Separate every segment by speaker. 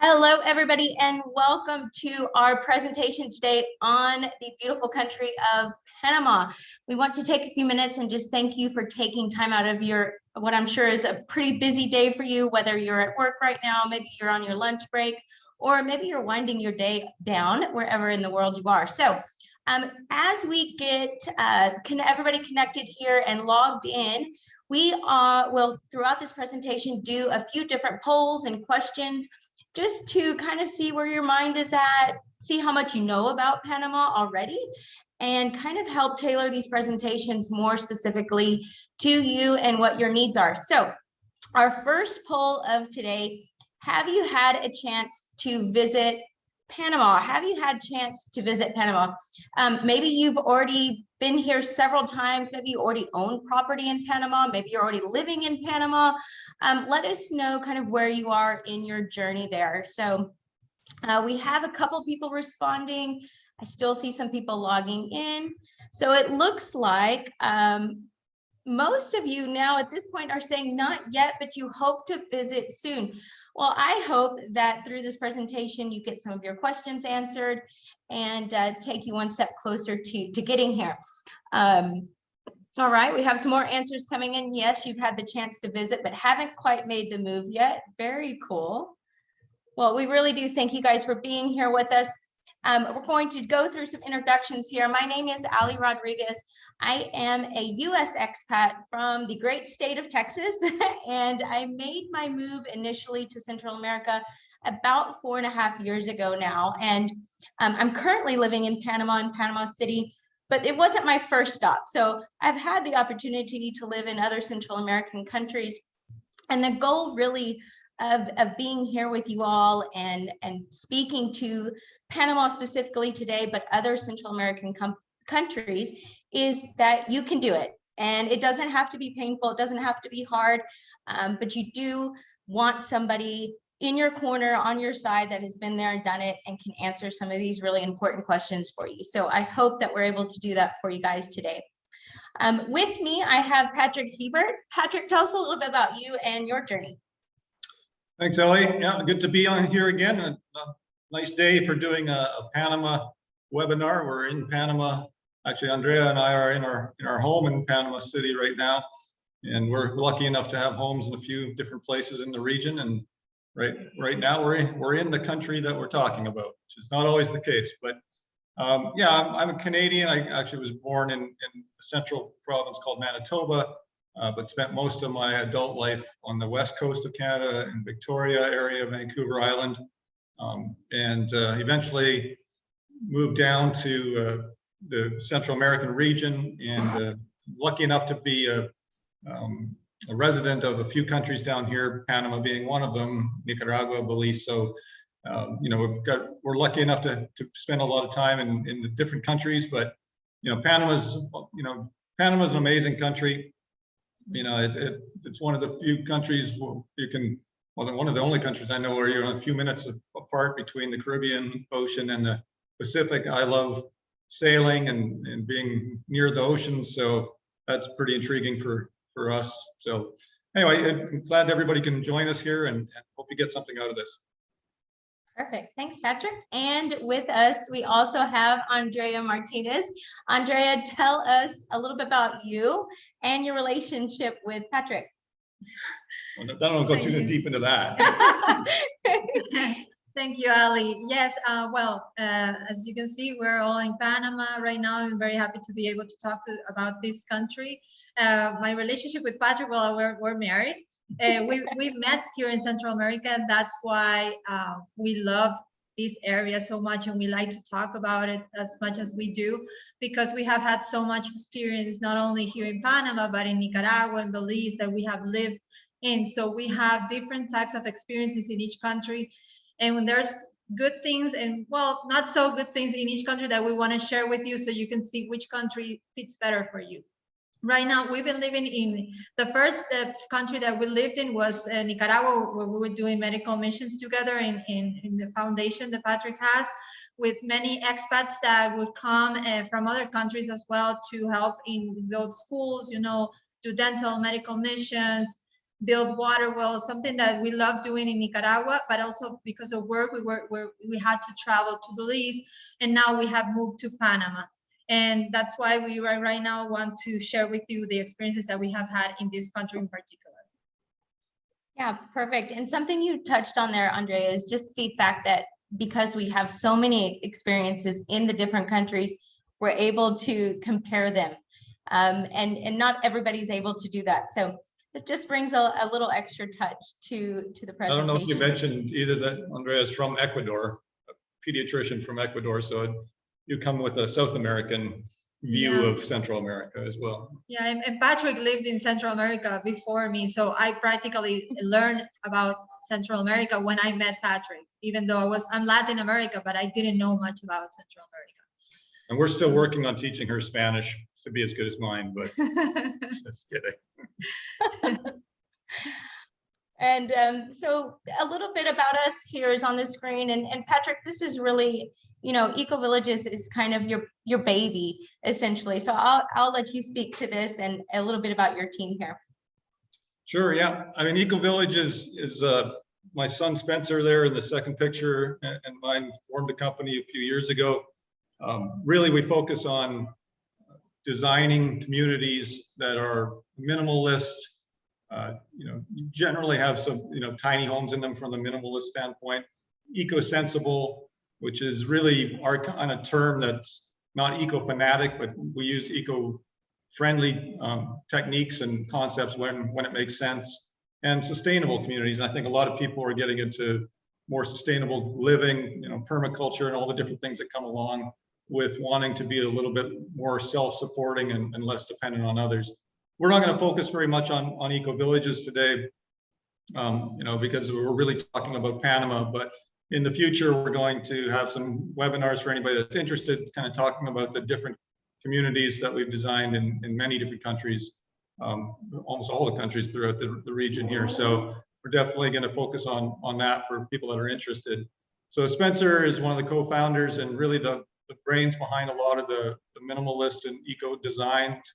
Speaker 1: Hello, everybody, and welcome to our presentation today on the beautiful country of Panama. We want to take a few minutes and just thank you for taking time out of your, what I'm sure is a pretty busy day for you, whether you're at work right now, maybe you're on your lunch break, or maybe you're winding your day down wherever in the world you are. So as we get everybody connected here and logged in, we will throughout this presentation do a few different polls and questions just to kind of see where your mind is at, see how much you know about Panama already, and kind of help tailor these presentations more specifically to you and what your needs are. So our first poll of today, have you had a chance to visit Panama? Have you had a chance to visit Panama? Maybe you've already been here several times. Maybe you already own property in Panama. Maybe you're already living in Panama. Let us know kind of where you are in your journey there. So we have a couple people responding. I still see some people logging in. So it looks like most of you now at this point are saying not yet, but you hope to visit soon. Well, I hope that through this presentation, you get some of your questions answered and take you one step closer to getting here. All right, we have some more answers coming in. Yes, you've had the chance to visit, but haven't quite made the move yet. Very cool. Well, we really do thank you guys for being here with us. We're going to go through some introductions here. My name is Ali Rodriguez. I am a U.S. expat from the great state of Texas, and I made my move initially to Central America about 4.5 years ago now. And I'm currently living in Panama City, but it wasn't my first stop. So I've had the opportunity to live in other Central American countries. And the goal really of being here with you all and speaking to Panama specifically today, but other Central American countries, is that you can do it. And it doesn't have to be painful. It doesn't have to be hard, but you do want somebody in your corner on your side that has been there and done it and can answer some of these really important questions for you. So I hope that we're able to do that for you guys today. With me, I have Patrick Hebert. Patrick, tell us a little bit about you and your journey.
Speaker 2: Thanks, Ellie. Yeah, good to be on here again. A nice day for doing a Panama webinar. We're in Panama. Actually, Andrea and I are in our home in Panama City right now, and we're lucky enough to have homes in a few different places in the region. And right now we're in the country that we're talking about, which is not always the case. But yeah, I'm a Canadian. I actually was born in a central province called Manitoba, but spent most of my adult life on the west coast of Canada in Victoria area, Vancouver Island, and eventually moved down to the Central American region, and lucky enough to be a resident of a few countries down here, Panama being one of them, Nicaragua, Belize. So you know, we're lucky enough to spend a lot of time in the different countries. But you know, Panama's an amazing country. You know, it's one of the few countries where you can, well, one of the only countries I know where you're a few minutes apart between the Caribbean Ocean and the Pacific. I love sailing and being near the ocean, so that's pretty intriguing for us. So anyway, I'm glad everybody can join us here, and hope you get something out of this.
Speaker 1: Perfect. Thanks, Patrick. And with us, we also have Andrea Martinez. Andrea, tell us a little bit about you and your relationship with Patrick.
Speaker 2: Well, I don't go too deep into that.
Speaker 3: Thank you, Ali. Yes, well, as you can see, we're all in Panama right now. I'm very happy to be able to talk about this country. My relationship with Patrick, well, we're married. We met here in Central America, and that's why we love this area so much, and we like to talk about it as much as we do, because we have had so much experience, not only here in Panama, but in Nicaragua and Belize that we have lived in. So we have different types of experiences in each country. And when there's good things and, well, not so good things in each country that we want to share with you, so you can see which country fits better for you. Right now, we've been living in the first country that we lived in was Nicaragua, where we were doing medical missions together in the foundation that Patrick has, with many expats that would come from other countries as well to help in build schools, you know, do dental medical missions, build water wells, something that we love doing in Nicaragua, but also because of work, we had to travel to Belize, and now we have moved to Panama. And that's why we right now want to share with you the experiences that we have had in this country in particular.
Speaker 1: Yeah, perfect. And something you touched on there, Andrea, is just the fact that because we have so many experiences in the different countries, we're able to compare them. And not everybody's able to do that. So it just brings a little extra touch to the presentation.
Speaker 2: I don't know if you mentioned either that Andrea is from Ecuador, a pediatrician from Ecuador. So you come with a South American view of Central America as well. Yeah,
Speaker 3: and Patrick lived in Central America before me, so I practically learned about Central America when I met Patrick, even though I'm Latin America, but I didn't know much about Central America.
Speaker 2: And we're still working on teaching her Spanish to be as good as mine, but just kidding.
Speaker 1: And so a little bit about us here is on the screen, and Patrick, this is really, Eco Villages is kind of your baby, essentially. So I'll let you speak to this and a little bit about your team here.
Speaker 2: Sure, yeah. I mean, Eco Villages is my son Spencer there in the second picture, and mine formed a company a few years ago. Really, we focus on designing communities that are minimalist, generally have some, tiny homes in them from the minimalist standpoint, eco-sensible, which is really our kind of term that's not eco-fanatic, but we use eco-friendly techniques and concepts when it makes sense, and sustainable communities. And I think a lot of people are getting into more sustainable living, permaculture and all the different things that come along with wanting to be a little bit more self-supporting and less dependent on others. We're not going to focus very much on eco villages today, because we're really talking about Panama, but in the future, we're going to have some webinars for anybody that's interested, kind of talking about the different communities that we've designed in many different countries, almost all the countries throughout the region here. So we're definitely going to focus on that for people that are interested. So Spencer is one of the co-founders and really the brains behind a lot of the minimalist and eco designs.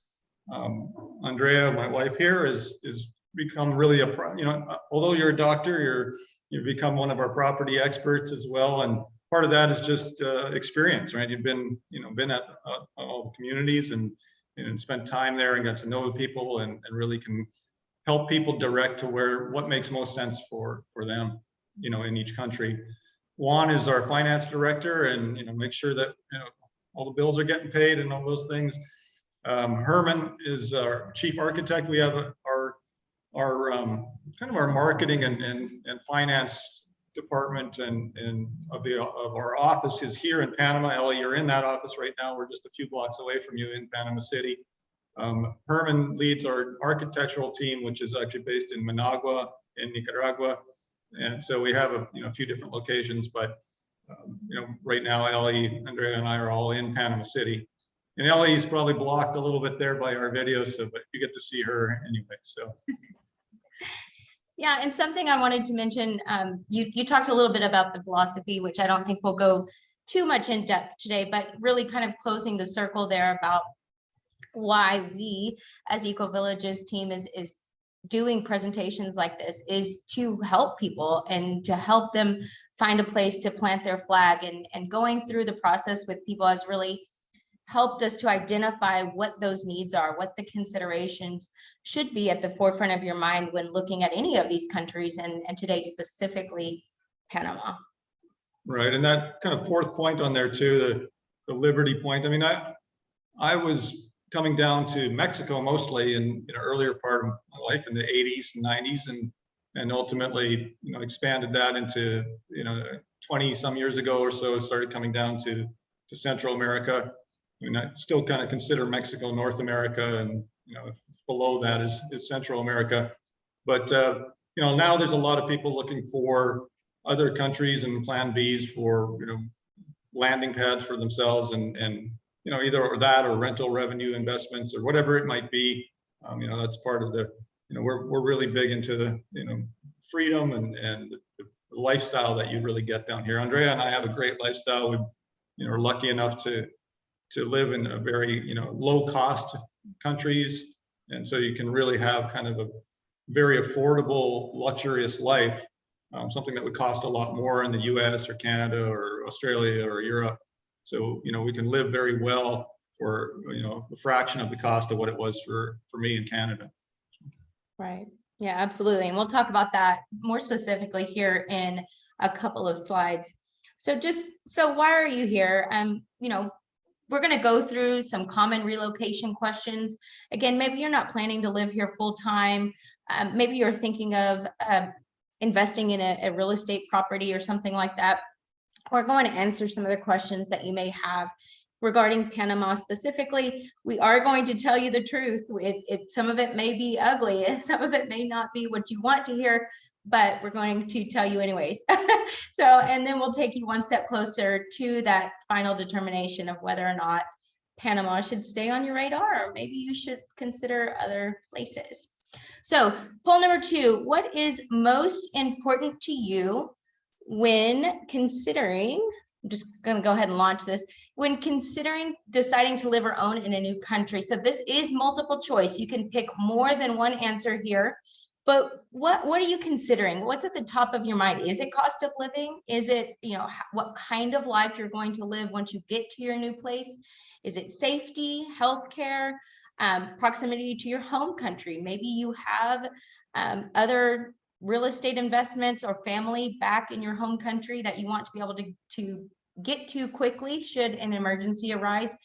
Speaker 2: Andrea, my wife here, is become really although you're a doctor, you've become one of our property experts as well, and part of that is just experience, right? You've been at all the communities and spent time there and got to know the people and really can help people direct to what makes most sense for them, in each country. Juan is our finance director and make sure that all the bills are getting paid and all those things. Herman is our chief architect. We have our kind of our marketing and finance department and of our office is here in Panama. Ellie, you're in that office right now. We're just a few blocks away from you in Panama City. Herman leads our architectural team, which is actually based in Managua in Nicaragua. And so we have a few different locations, but right now Ellie, Andrea, and I are all in Panama City. And Ellie's probably blocked a little bit there by our video, but you get to see her anyway. So.
Speaker 1: Yeah, and something I wanted to mention, you talked a little bit about the philosophy, which I don't think we'll go too much in depth today, but really kind of closing the circle there about why we as Eco Villages team is doing presentations like this is to help people and to help them find a place to plant their flag, and going through the process with people has really helped us to identify what those needs are, what the considerations should be at the forefront of your mind when looking at any of these countries, and today specifically Panama.
Speaker 2: Right, and that kind of fourth point on there too, the liberty point. I mean, I was coming down to Mexico mostly in earlier part of my life in the 80s and 90s, and ultimately expanded that into 20 some years ago or so, started coming down to Central America. I mean, I still kind of consider Mexico North America, and below that is Central America. But now there's a lot of people looking for other countries and plan Bs for landing pads for themselves, and either that or rental revenue investments or whatever it might be. That's part of the we're really big into the freedom and the lifestyle that you really get down here. Andrea and I have a great lifestyle. We're lucky enough to live in a very low cost countries, and so you can really have kind of a very affordable, luxurious life, something that would cost a lot more in the US or Canada or Australia or Europe. So, we can live very well for, a fraction of the cost of what it was for me in Canada.
Speaker 1: Right. Yeah, absolutely. And we'll talk about that more specifically here in a couple of slides. So why are you here? We're going to go through some common relocation questions. Again, maybe you're not planning to live here full time. Maybe you're thinking of investing in a real estate property or something like that. We're going to answer some of the questions that you may have regarding Panama specifically. We are going to tell you the truth. Some of it may be ugly and some of it may not be what you want to hear, but we're going to tell you anyways. And then we'll take you one step closer to that final determination of whether or not Panama should stay on your radar, or maybe you should consider other places. So poll number 2, what is most important to you when considering, I'm just going to go ahead and launch this, when considering deciding to live or own in a new country? So this is multiple choice. You can pick more than one answer here, but what are you considering? What's at the top of your mind? Is it cost of living? Is it, what kind of life you're going to live once you get to your new place? Is it safety, healthcare, proximity to your home country? Maybe you have other real estate investments or family back in your home country that you want to be able to get to quickly should an emergency arise.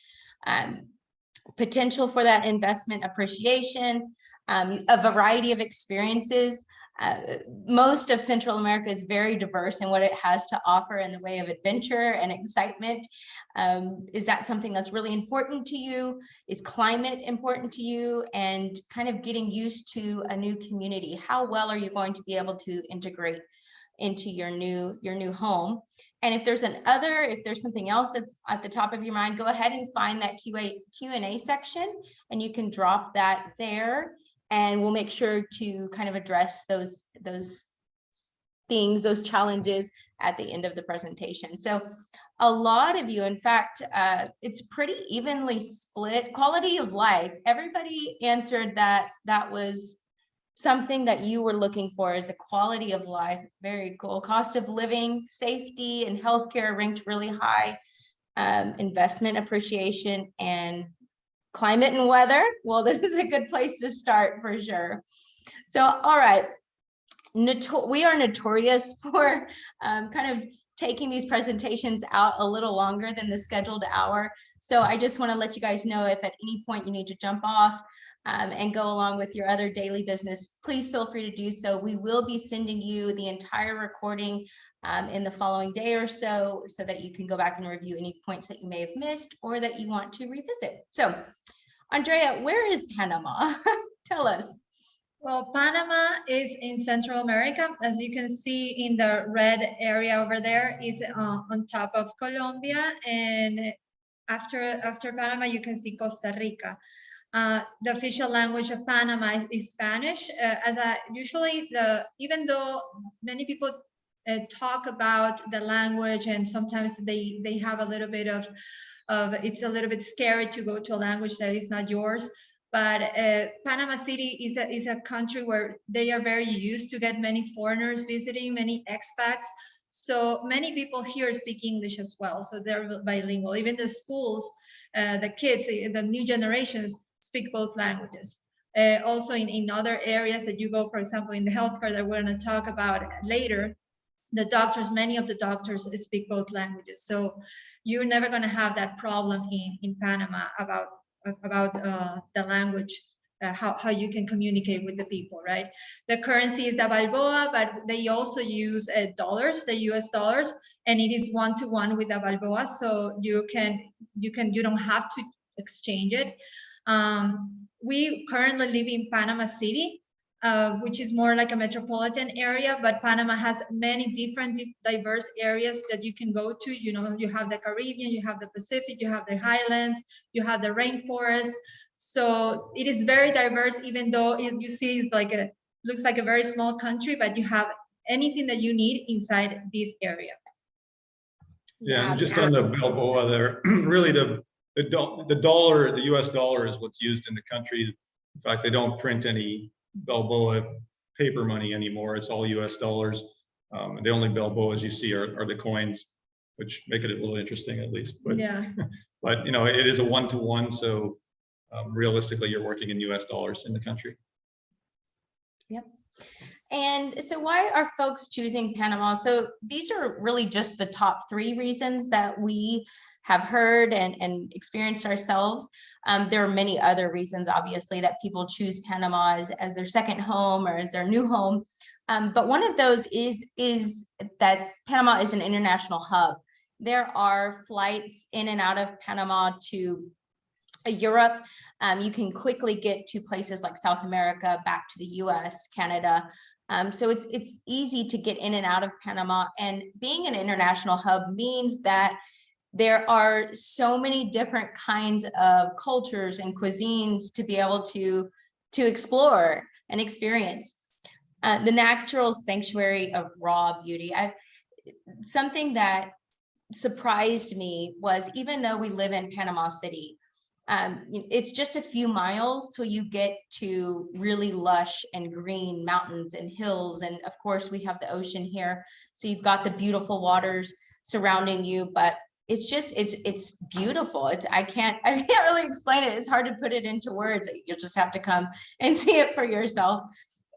Speaker 1: Potential for that investment appreciation, a variety of experiences. Most of Central America is very diverse in what it has to offer in the way of adventure and excitement. Is that something that's really important to you? Is climate important to you? And kind of getting used to a new community. How well are you going to be able to integrate into your new home? And if there's if there's something else that's at the top of your mind, go ahead and find that Q&A section, and you can drop that there. And we'll make sure to kind of address those things, those challenges at the end of the presentation. So a lot of you, in fact, it's pretty evenly split. Quality of life, everybody answered that was something that you were looking for as a quality of life. Very cool. Cost of living, safety, and healthcare ranked really high. Investment appreciation and climate and weather. Well, this is a good place to start for sure. So, all right. We are notorious for kind of taking these presentations out a little longer than the scheduled hour. So I just want to let you guys know if at any point you need to jump off and go along with your other daily business, please feel free to do so. We will be sending you the entire recording in the following day or so that you can go back and review any points that you may have missed or that you want to revisit. So, Andrea, where is Panama? Tell us.
Speaker 3: Well, Panama is in Central America. As you can see in the red area over there, is on top of Colombia, and after Panama, you can see Costa Rica. The official language of Panama is Spanish. Even though many people talk about the language, and sometimes they have a little bit of it's a little bit scary to go to a language that is not yours. But Panama City is a country where they are very used to get many foreigners visiting, many expats. So many people here speak English as well. So they're bilingual. Even the schools, the kids, the new generations speak both languages. Also in other areas that you go, for example, in the healthcare that we're going to talk about later, many of the doctors speak both languages. So you're never going to have that problem in Panama about the language, how you can communicate with the people, right? The currency is the Balboa, but they also use dollars, the US dollars, and it is 1-to-1 with the Balboa. So you don't have to exchange it. We currently live in Panama City, which is more like a metropolitan area, but Panama has many different diverse areas that you can go to. You have the Caribbean, you have the Pacific, you have the highlands, you have the rainforest. So it is very diverse, even though you see it's looks like a very small country, but you have anything that you need inside this area.
Speaker 2: Yeah, and just on the Balboa there, really the dollar, the US dollar is what's used in the country. In fact, they don't print any Balboa paper money anymore. It's all US dollars. The only Balboas you see are the coins, which make it a little interesting at least. But,
Speaker 3: Yeah.
Speaker 2: but you know, it is a one-to-one. So realistically, you're working in US dollars in the country.
Speaker 1: Yep. And so why are folks choosing Panama? So these are really just the top 3 reasons that we have heard and experienced ourselves. There are many other reasons, obviously, that people choose Panama as their second home or as their new home. But one of those is that Panama is an international hub. There are flights in and out of Panama to Europe. You can quickly get to places like South America, back to the US, Canada. So it's easy to get in and out of Panama. And being an international hub means that there are so many different kinds of cultures and cuisines to be able to explore and experience. The natural sanctuary of raw beauty. Something that surprised me was, even though we live in Panama City, it's just a few miles till you get to really lush and green mountains and hills. And of course, we have the ocean here. So you've got the beautiful waters surrounding you, but it's just, it's beautiful. I can't really explain it. It's hard to put it into words. You'll just have to come and see it for yourself.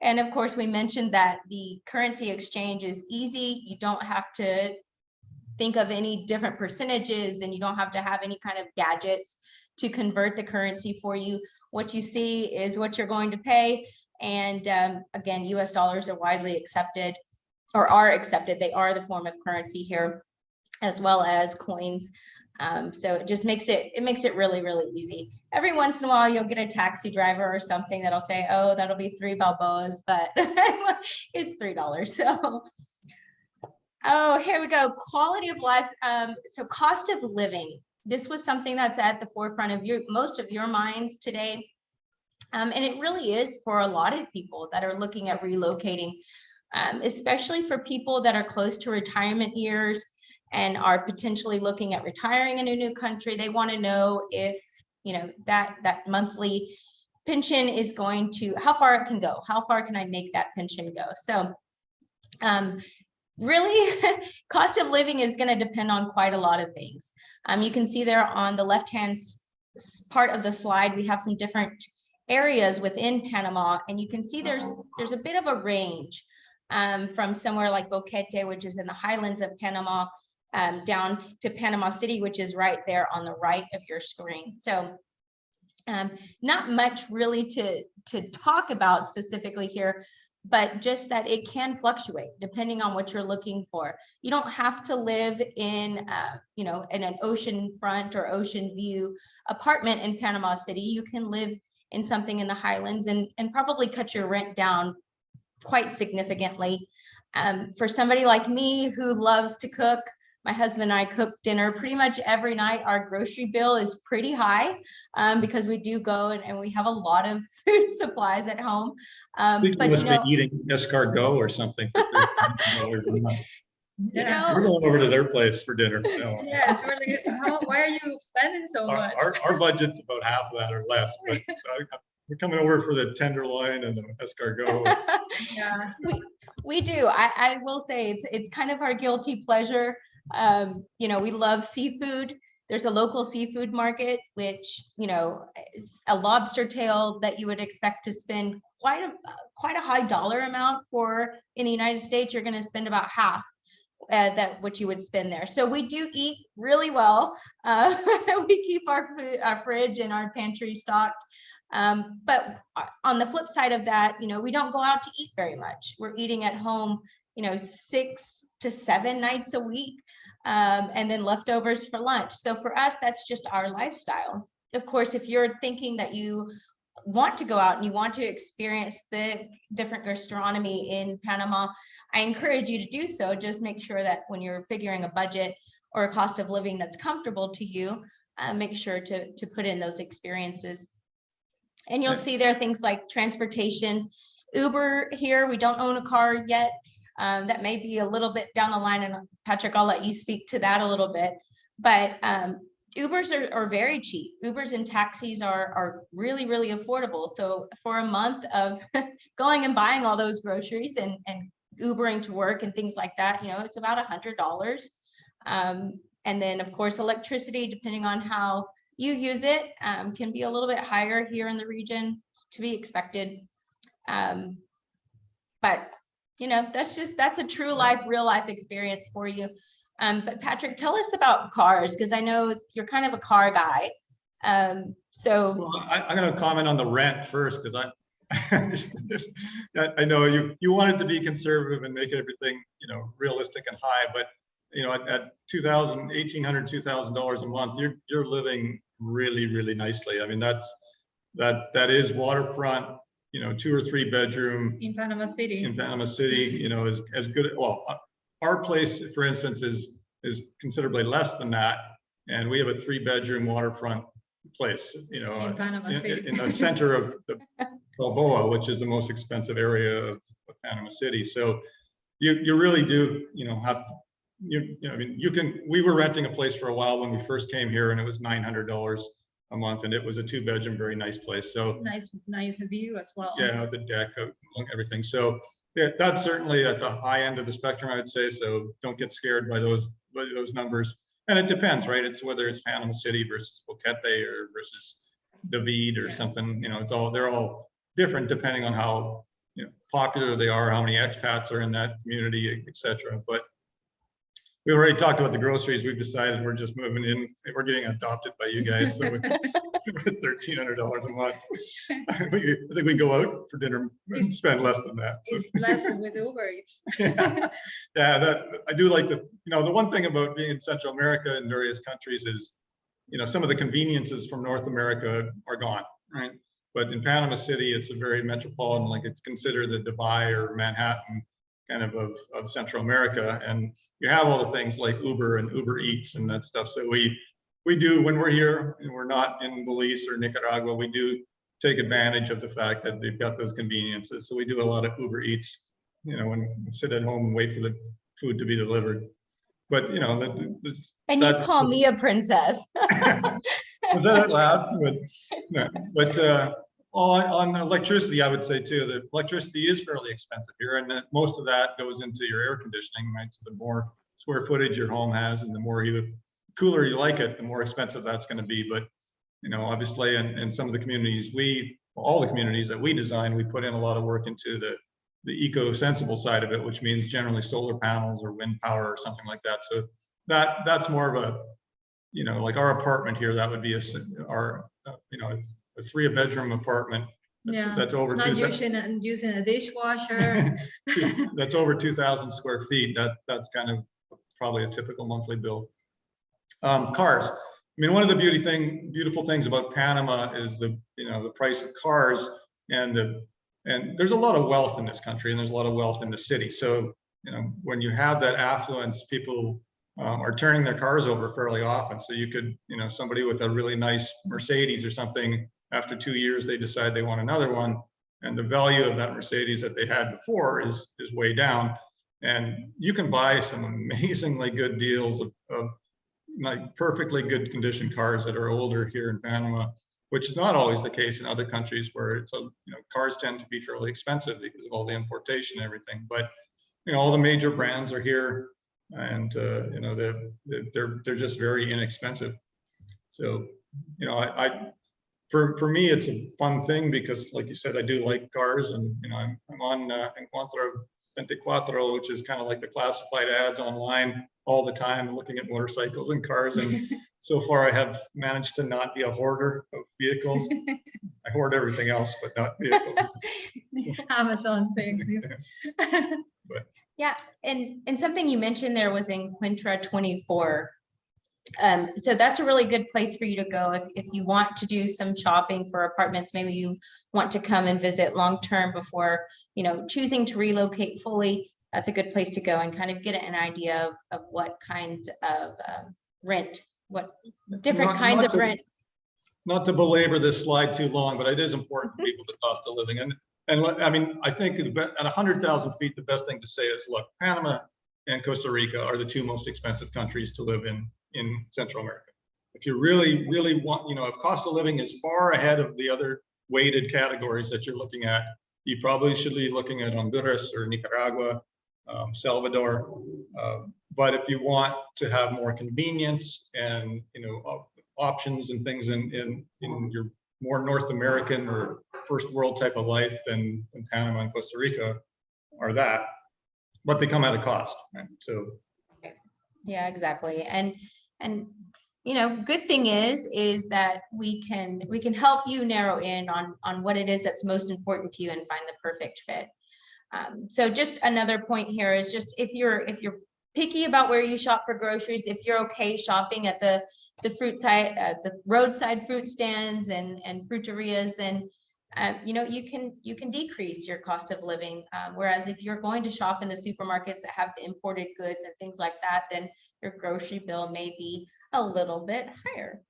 Speaker 1: And of course, we mentioned that the currency exchange is easy. You don't have to think of any different percentages, and you don't have to have any kind of gadgets to convert the currency for you. What you see is what you're going to pay. And again, US dollars are widely accepted, or are accepted. They are the form of currency here, as well as coins. So it just makes it really, really easy. Every once in a while, you'll get a taxi driver or something that'll say, oh, that'll be 3 Balboas, but it's $3. So, oh, here we go. Quality of life. So cost of living. This was something that's at the forefront of most of your minds today. And it really is for a lot of people that are looking at relocating, especially for people that are close to retirement years and are potentially looking at retiring in a new country. They want to know if, you know, that monthly pension is going to, how far it can go. How far can I make that pension go? So really, cost of living is going to depend on quite a lot of things. You can see there on the left-hand part of the slide, we have some different areas within Panama, and you can see there's a bit of a range from somewhere like Boquete, which is in the highlands of Panama, down to Panama City, which is right there on the right of your screen. So not much really to talk about specifically here, but just that it can fluctuate depending on what you're looking for. You don't have to live in, you know, in an ocean front or ocean view apartment in Panama City. You can live in something in the highlands and probably cut your rent down quite significantly. For somebody like me who loves to cook, my husband and I cook dinner pretty much every night. Our grocery bill is pretty high because we do go and we have a lot of food supplies at home.
Speaker 2: I think
Speaker 1: but
Speaker 2: you must
Speaker 1: you know,
Speaker 2: be eating escargot or something for $13 a month.
Speaker 1: you
Speaker 3: Yeah.
Speaker 1: know,
Speaker 2: We're going over to their place for dinner. So
Speaker 3: Yes, we're like, why are you spending so much?
Speaker 2: our budget's about half of that or less, but so we're coming over for the tenderloin and the escargot.
Speaker 3: Yeah.
Speaker 1: we do. I will say it's kind of our guilty pleasure. You know, we love seafood. There's a local seafood market, which, you know, is a lobster tail that you would expect to spend quite a high dollar amount for. In the United States, you're going to spend about half that what you would spend there. So we do eat really well. We keep our food, our fridge and our pantry stocked. But on the flip side of that, you know, we don't go out to eat very much. We're eating at home, you know, 6 to 7 nights a week, and then leftovers for lunch. So for us, that's just our lifestyle. Of course, if you're thinking that you want to go out and you want to experience the different gastronomy in Panama, I encourage you to do so. Just make sure that when you're figuring a budget or a cost of living that's comfortable to you, make sure to put in those experiences. And you'll see there things like transportation. Uber here, we don't own a car yet. That may be a little bit down the line, and Patrick, I'll let you speak to that a little bit. But Ubers are very cheap. Ubers and taxis are really, really affordable. So for a month of going and buying all those groceries and Ubering to work and things like that, you know, it's about $100. And then of course, electricity, depending on how you use it, can be a little bit higher here in the region, to be expected. But you know, that's a true life, real life experience for you. But Patrick, tell us about cars, because I know you're kind of a car guy.
Speaker 2: Well, I'm going to comment on the rent first, because I know you wanted to be conservative and make everything, you know, realistic and high, but you know, at $1,800, $2,000 a month, you're living really, really nicely. I mean, that is waterfront, you know, 2 or 3 bedroom
Speaker 3: in Panama City.
Speaker 2: In Panama City, you know, as good. Well, our place, for instance, is considerably less than that, and we have a 3 bedroom waterfront place, you know,
Speaker 3: in Panama City,
Speaker 2: in the center of the Balboa, which is the most expensive area of Panama City. So you really do, you know, have you know, I mean, you can. We were renting a place for a while when we first came here, and it was $900 a month, and it was a 2 bedroom, very nice place. So
Speaker 3: nice view as well.
Speaker 2: Yeah, the deck, everything. So yeah, that's certainly at the high end of the spectrum, I would say. So don't get scared by those numbers. And it depends, right? It's whether it's Panama City versus Boquete or versus David or something. You know, they're all different depending on how, you know, popular they are, how many expats are in that community, etc. But we already talked about the groceries. We've decided we're just moving in. We're getting adopted by you guys. So we're $1,300 a month. I think we go out for dinner and spend less than that. So.
Speaker 3: It's less with Uber Eats.
Speaker 2: Yeah, I do like the one thing about being in Central America and various countries is, you know, some of the conveniences from North America are gone, right? But in Panama City, it's a very metropolitan, like it's considered the Dubai or Manhattan kind of Central America, and you have all the things like Uber and Uber Eats and that stuff. So we do, when we're here and we're not in Belize or Nicaragua, we do take advantage of the fact that they've got those conveniences. So we do a lot of Uber Eats, you know, and sit at home and wait for the food to be delivered. But you know,
Speaker 1: and you call me a princess.
Speaker 2: Was that out loud? But on electricity, I would say too, that electricity is fairly expensive here, and that most of that goes into your air conditioning, right? So the more square footage your home has, and the more cooler you like it, the more expensive that's going to be. But you know, obviously, in some of the communities, all the communities that we design, we put in a lot of work into the eco-sensible side of it, which means generally solar panels or wind power or something like that. So that's more of a, you know, like our apartment here, that would be a 3-bedroom apartment. That's over
Speaker 3: not using a dishwasher.
Speaker 2: That's over 2,000 square feet. That's kind of probably a typical monthly bill. Cars. I mean, one of the beautiful things about Panama is the price of cars, and there's a lot of wealth in this country, and there's a lot of wealth in the city. So you know, when you have that affluence, people are turning their cars over fairly often. So you could, you know, somebody with a really nice Mercedes or something, after 2 years, they decide they want another one, and the value of that Mercedes that they had before is way down. And you can buy some amazingly good deals of like perfectly good condition cars that are older here in Panama, which is not always the case in other countries where it's cars tend to be fairly expensive because of all the importation and everything. But you know, all the major brands are here, and you know, they're just very inexpensive. So you know, for me, it's a fun thing because, like you said, I do like cars, and you know, I'm on Encuentro 24, which is kind of like the classified ads online all the time, looking at motorcycles and cars. And so far, I have managed to not be a hoarder of vehicles. I hoard everything else, but not vehicles.
Speaker 3: Amazon thing.
Speaker 1: Yeah, and something you mentioned there was Encuentro 24. So that's a really good place for you to go if you want to do some shopping for apartments. Maybe you want to come and visit long-term before, you know, choosing to relocate fully. That's a good place to go and kind of get an idea of what kind of rent, what different kinds of rent.
Speaker 2: Not to belabor this slide too long, but it is important for people, the cost of living. And I mean, I think at 100,000 feet, the best thing to say is, look, Panama and Costa Rica are the 2 most expensive countries to live in Central America. if you really want, if cost of living is far ahead of the other weighted categories that you're looking at, you probably should be looking at Honduras or Nicaragua, Salvador. But if you want to have more convenience and options and things in your more North American or first world type of life, then Panama and Costa Rica are that, but they come at a cost, right? So
Speaker 1: yeah, exactly. And good thing is that we can help you narrow in on what it is that's most important to you and find the perfect fit. So just another point here is just if you're picky about where you shop for groceries, if you're okay shopping at the fruit side, the roadside fruit stands and fruterias, then you can decrease your cost of living. Whereas if you're going to shop in the supermarkets that have the imported goods and things like that, then your grocery bill may be a little bit higher.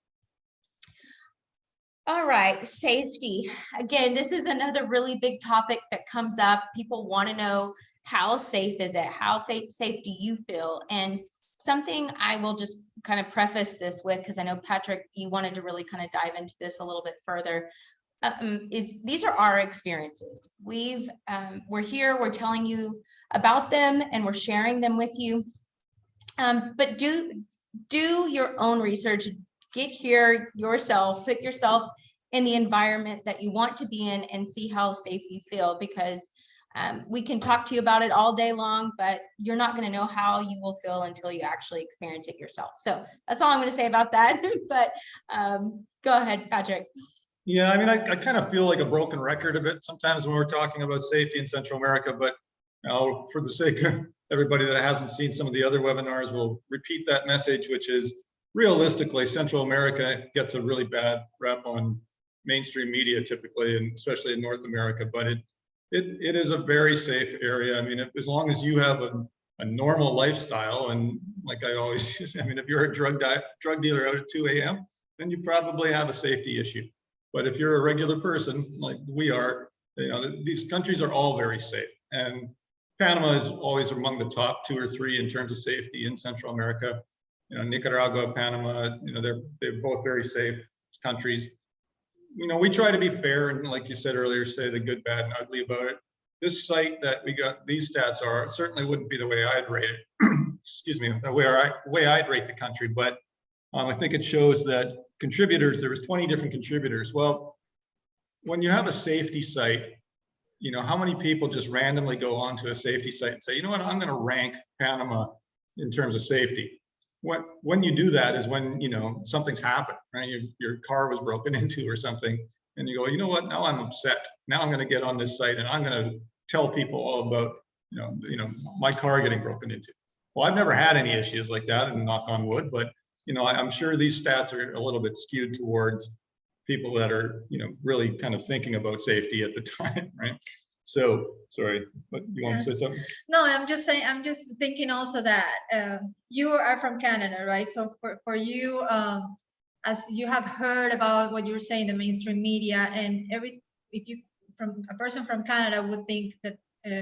Speaker 1: All right, safety. Again, this is another really big topic that comes up. People want to know, how safe is it? How safe do you feel? And something I will just kind of preface this with, because I know, Patrick, you wanted to really kind of dive into this a little bit further, is these are our experiences. We're here, we're telling you about them, and we're sharing them with you. But do your own research. Get here yourself, put yourself in the environment that you want to be in and see how safe you feel, because we can talk to you about it all day long, but you're not going to know how you will feel until you actually experience it yourself. So that's all I'm going to say about that. But go ahead, Patrick.
Speaker 2: Yeah, I mean, I kind of feel like a broken record a bit sometimes when we're talking about safety in Central America, but for the sake of everybody that hasn't seen some of the other webinars, we'll repeat that message, which is, realistically, Central America gets a really bad rep on mainstream media typically, and especially in North America, but it is a very safe area. I mean, as long as you have a normal lifestyle, and like I always say, I mean, if you're a drug dealer out at 2 a.m., then you probably have a safety issue. But if you're a regular person like we are, these countries are all very safe. And Panama is always among the top 2 or 3 in terms of safety in Central America. Nicaragua, Panama, they're both very safe countries. We try to be fair and, like you said earlier, say the good, bad, and ugly about it. This site that we got these stats are certainly wouldn't be the way I'd rate it. Excuse me, the way I'd rate the country, but I think it shows that there was 20 different contributors. Well, when you have a safety site, how many people just randomly go onto a safety site and say, you know what, I'm going to rank Panama in terms of safety. When you do that is when something's happened, right? Your car was broken into or something, and you go, you know what? Now I'm upset. Now I'm going to get on this site and I'm going to tell people all about my car getting broken into. Well, I've never had any issues like that, and knock on wood, but I'm sure these stats are a little bit skewed towards people that are really kind of thinking about safety at the time, right? So, sorry, but you want to say something?
Speaker 3: No, I'm just thinking also that you are from Canada, right? So for you, as you have heard about what you're saying, the mainstream media, and from a person from Canada would think that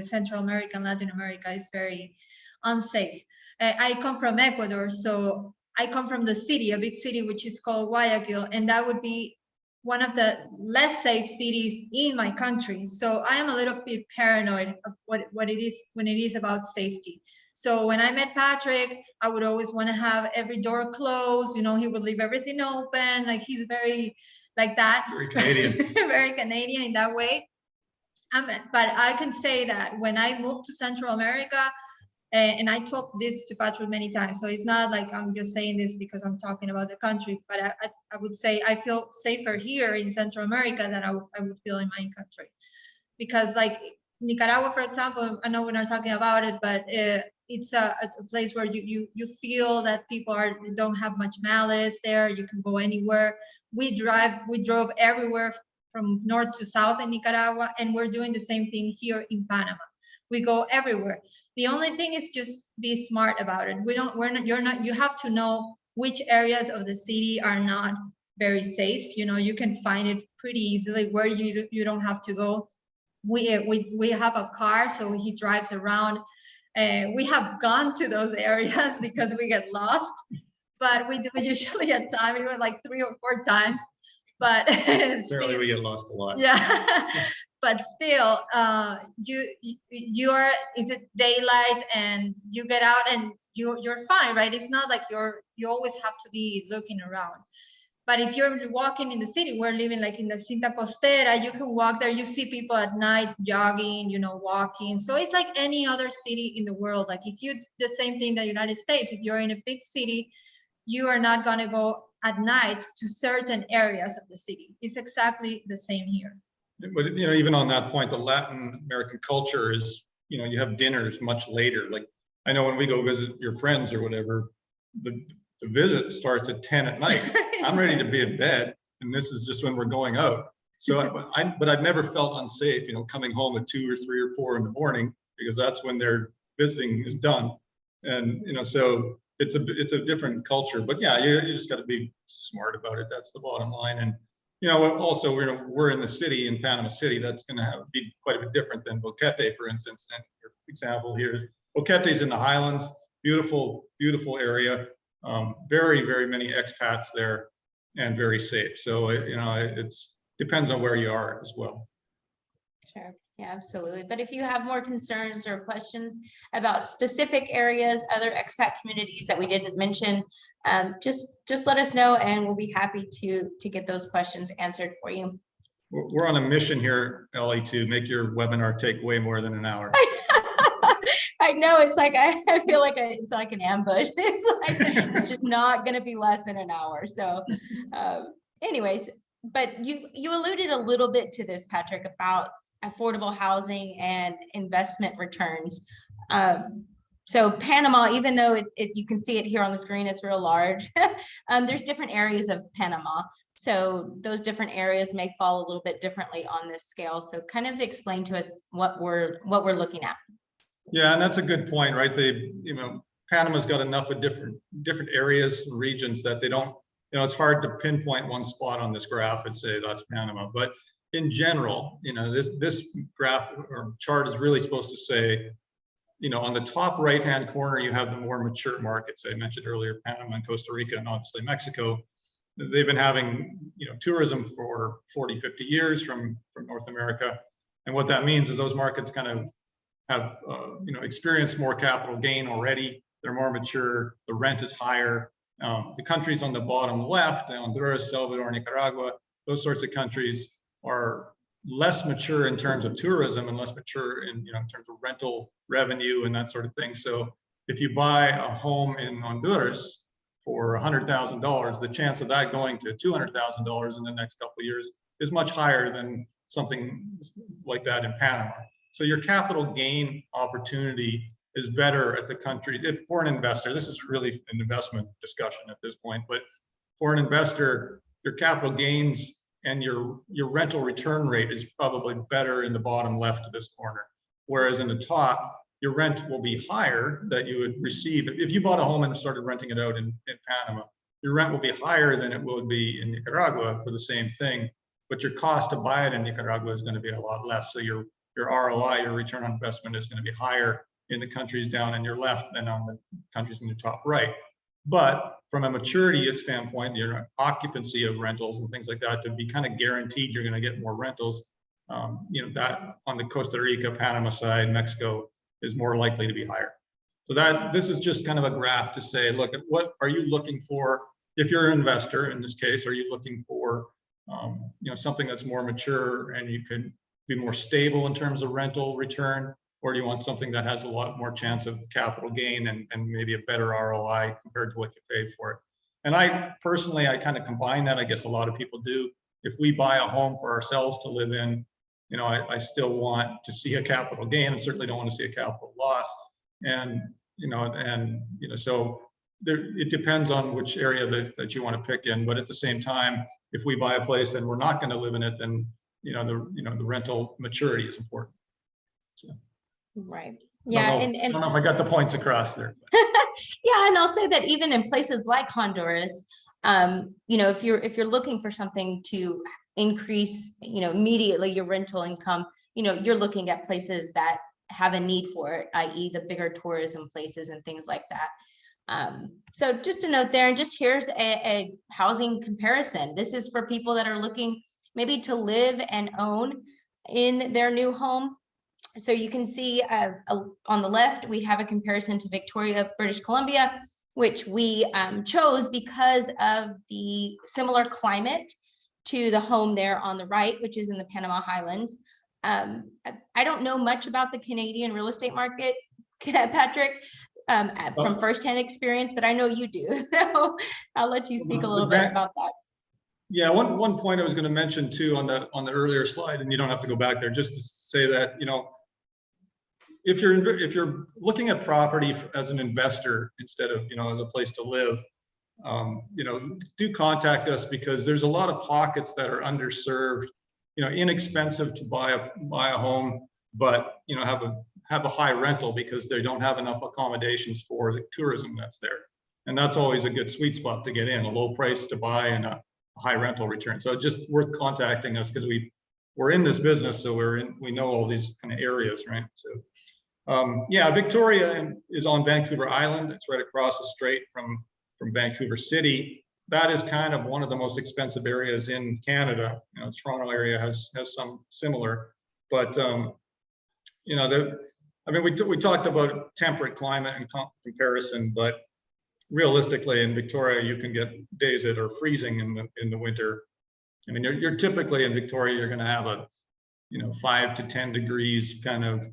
Speaker 3: Central America and Latin America is very unsafe. I come from Ecuador, so I come from the city, a big city, which is called Guayaquil, and that would be one of the less safe cities in my country. So I am a little bit paranoid of what it is when it is about safety. So when I met Patrick, I would always want to have every door closed. He would leave everything open. Like, he's very like that.
Speaker 2: Very Canadian.
Speaker 3: Very Canadian in that way. But I can say that when I moved to Central America, and I told this to Patrick many times, so it's not like I'm just saying this because I'm talking about the country, but I would say I feel safer here in Central America than I would feel in my country. Because like Nicaragua, for example, I know we're not talking about it, but it's a place where you feel that people don't have much malice there. You can go anywhere. We drove everywhere from north to south in Nicaragua, and we're doing the same thing here in Panama. We go everywhere. The only thing is just be smart about it. You have to know which areas of the city are not very safe. You can find it pretty easily where you don't have to go. We have a car, so he drives around. We have gone to those areas because we get lost. but we do it usually at time. We went like 3 or 4 times, but
Speaker 2: Apparently
Speaker 3: still,
Speaker 2: we get lost a lot.
Speaker 3: yeah. But still, you're it's a daylight and you get out and you're fine, right? It's not like you always have to be looking around. But if you're walking in the city, we're living like in the Cinta Costera, you can walk there, you see people at night jogging, walking. So it's like any other city in the world. Like if you do the same thing in the United States, if you're in a big city, you are not going to go at night to certain areas of the city. It's exactly the same here.
Speaker 2: But even on that point, the Latin American culture is, you have dinners much later. Like I know when we go visit your friends or whatever, the visit starts at 10 at night. I'm ready to be in bed, and this is just when we're going out. So, but I've never felt unsafe, coming home at 2 or 3 or 4 in the morning, because that's when their visiting is done, and so it's a different culture. But yeah, you just got to be smart about it. That's the bottom line. And also we're in the city in Panama City. That's going to be quite a bit different than Boquete, for instance. And your example here is Boquete's in the highlands, beautiful area. Very, very many expats there, and very safe. So it depends on where you are as well.
Speaker 1: Sure. Yeah, absolutely. But if you have more concerns or questions about specific areas, other expat communities that we didn't mention, just let us know, and we'll be happy to get those questions answered for you.
Speaker 2: We're on a mission here, Ellie, to make your webinar take way more than an hour.
Speaker 1: I know, it's like I feel like it's like an ambush. It's just not going to be less than an hour. So, anyways, but you alluded a little bit to this, Patrick, about affordable housing and investment returns. So Panama, even though you can see it here on the screen, it's real large. There's different areas of Panama. So those different areas may fall a little bit differently on this scale. So kind of explain to us what we're looking at.
Speaker 2: Yeah, and that's a good point, right? Panama's got enough of different areas and regions that they don't, it's hard to pinpoint one spot on this graph and say that's Panama. But in general, this graph or chart is really supposed to say, on the top right-hand corner, you have the more mature markets. I mentioned earlier, Panama and Costa Rica, and obviously Mexico. They've been having, tourism for 40, 50 years from North America. And what that means is those markets kind of have, experienced more capital gain already. They're more mature. The rent is higher. The countries on the bottom left, Honduras, Salvador, Nicaragua, those sorts of countries are less mature in terms of tourism and less mature in terms of rental revenue and that sort of thing. So if you buy a home in Honduras for $100,000, the chance of that going to $200,000 in the next couple of years is much higher than something like that in Panama. So your capital gain opportunity is better at the country. If for an investor, this is really an investment discussion at this point, but for an investor, your capital gains and your rental return rate is probably better in the bottom left of this corner. Whereas in the top, your rent will be higher that you would receive. If you bought a home and started renting it out in Panama, your rent will be higher than it would be in Nicaragua for the same thing, but your cost to buy it in Nicaragua is going to be a lot less. So your ROI, your return on investment, is going to be higher in the countries down in your left than on the countries in the top right. But from a maturity standpoint, your occupancy of rentals and things like that, to be kind of guaranteed you're going to get more rentals, that on the Costa Rica, Panama side, Mexico is more likely to be higher. So this is just kind of a graph to say, look, what are you looking for? If you're an investor, in this case, are you looking for something that's more mature and you could be more stable in terms of rental return? Or do you want something that has a lot more chance of capital gain and maybe a better ROI compared to what you paid for it? And I personally kind of combine that. I guess a lot of people do. If we buy a home for ourselves to live in, I still want to see a capital gain. I certainly don't want to see a capital loss. And so it depends on which area that you want to pick in. But at the same time, if we buy a place and we're not going to live in it, then the rental maturity is important. So.
Speaker 1: Right. Yeah.
Speaker 2: I don't know if I got the points across there.
Speaker 1: Yeah. And I'll say that even in places like Honduras, if you're looking for something to increase, immediately your rental income, you're looking at places that have a need for it, i.e. the bigger tourism places and things like that. So just a note there, and just here's a housing comparison. This is for people that are looking maybe to live and own in their new home. So you can see on the left, we have a comparison to Victoria, British Columbia, which we chose because of the similar climate to the home there on the right, which is in the Panama Highlands. I don't know much about the Canadian real estate market, Patrick, from firsthand experience, but I know you do. So I'll let you speak a little bit about that.
Speaker 2: Yeah, one point I was going to mention too on the earlier slide, and you don't have to go back there, just to say that, you know, if you're looking at property as an investor instead of, you know, as a place to live, you know, do contact us, because there's a lot of pockets that are underserved, you know, inexpensive to buy a home, but, you know, have a high rental because they don't have enough accommodations for the tourism that's there. And that's always a good sweet spot to get in, a low price to buy and a high rental return. So just worth contacting us, because we're in this business, so we know all these kind of areas, right? So yeah, Victoria is on Vancouver Island. It's right across the strait from Vancouver City. That is kind of one of the most expensive areas in Canada. You know, the Toronto area has some similar, but you know, I mean, we talked about temperate climate and comparison, but realistically in Victoria, you can get days that are freezing in the winter. I mean, you're typically in Victoria, you're going to have a, you know, 5 to 10 degrees kind of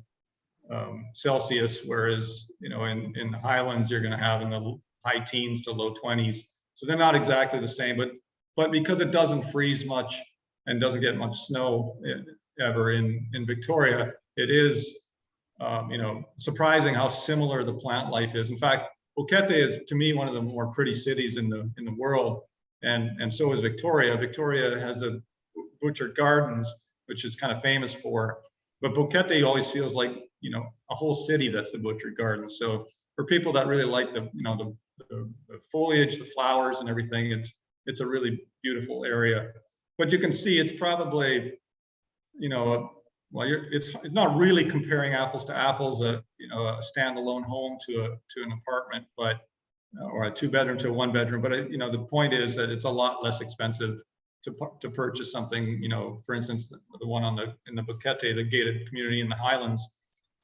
Speaker 2: Celsius, whereas, you know, in the Highlands, you're going to have in the high teens to low 20s. So they're not exactly the same, but because it doesn't freeze much and doesn't get much snow ever in Victoria, it is, you know, surprising how similar the plant life is. In fact, Boquete is, to me, one of the more pretty cities in the world, and so is Victoria. Victoria has a Butchered Gardens, which is kind of famous for, but Boquete always feels like, you know, a whole city that's the Butchered Gardens. So for people that really like the, you know, the foliage, the flowers, and everything, it's a really beautiful area. But you can see it's probably, you know, well, it's not really comparing apples to apples, you know, a standalone home to an apartment, but or a 2-bedroom to a 1-bedroom. But you know, the point is that it's a lot less expensive to purchase something. You know, for instance, the one in the Boquete, the gated community in the Highlands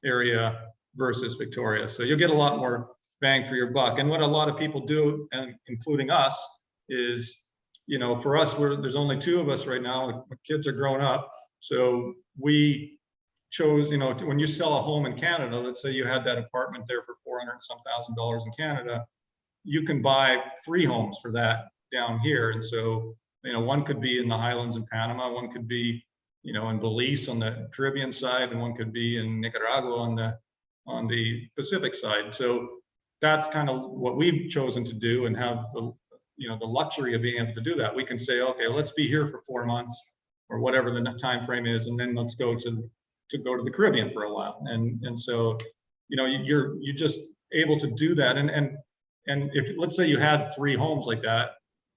Speaker 2: area versus Victoria. So you'll get a lot more bang for your buck. And what a lot of people do, and including us, is, you know, for us, there's only 2 of us right now. The kids are grown up. So we chose, you know, when you sell a home in Canada, let's say you had that apartment there for $400,000 in Canada, you can buy 3 homes for that down here. And so, you know, one could be in the Highlands in Panama, one could be, you know, in Belize on the Caribbean side, and one could be in Nicaragua on the Pacific side. So that's kind of what we've chosen to do, and have the, you know, the luxury of being able to do that. We can say, okay, let's be here for 4 months or whatever the time frame is, and then let's go to the Caribbean for a while. And so, you know, you're just able to do that. And if, let's say you had 3 homes like that,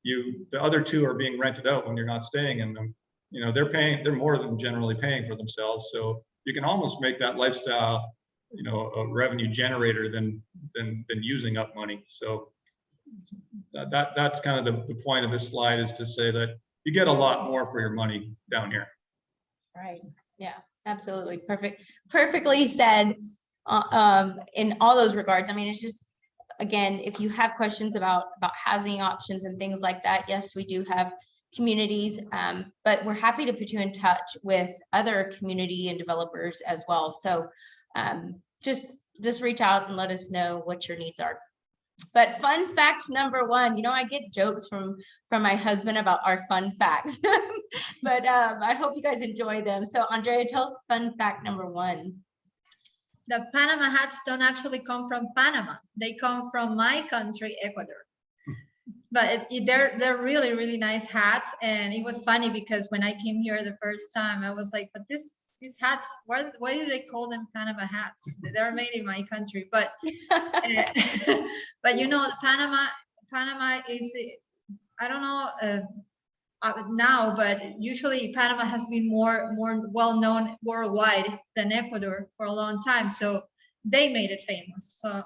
Speaker 2: the other 2 are being rented out when you're not staying in them. You know, they're more than generally paying for themselves. So you can almost make that lifestyle, you know, a revenue generator than using up money. So that's kind of the point of this slide, is to say that you get a lot more for your money down here.
Speaker 1: Right. Yeah, absolutely. Perfectly said in all those regards. I mean, it's just, again, if you have questions about housing options and things like that, yes, we do have communities, but we're happy to put you in touch with other community and developers as well. So just reach out and let us know what your needs are. But fun fact number 1, you know, I get jokes from my husband about our fun facts, but I hope you guys enjoy them. So Andrea, tell us fun fact number 1.
Speaker 3: The Panama hats don't actually come from Panama. They come from my country, Ecuador. But they're really, really nice hats. And it was funny because when I came here the first time, I was like, but these hats, why do they call them Panama hats? They're made in my country. But but you know, Panama is, I don't know now, but usually Panama has been more well known worldwide than Ecuador for a long time. So they made it famous. So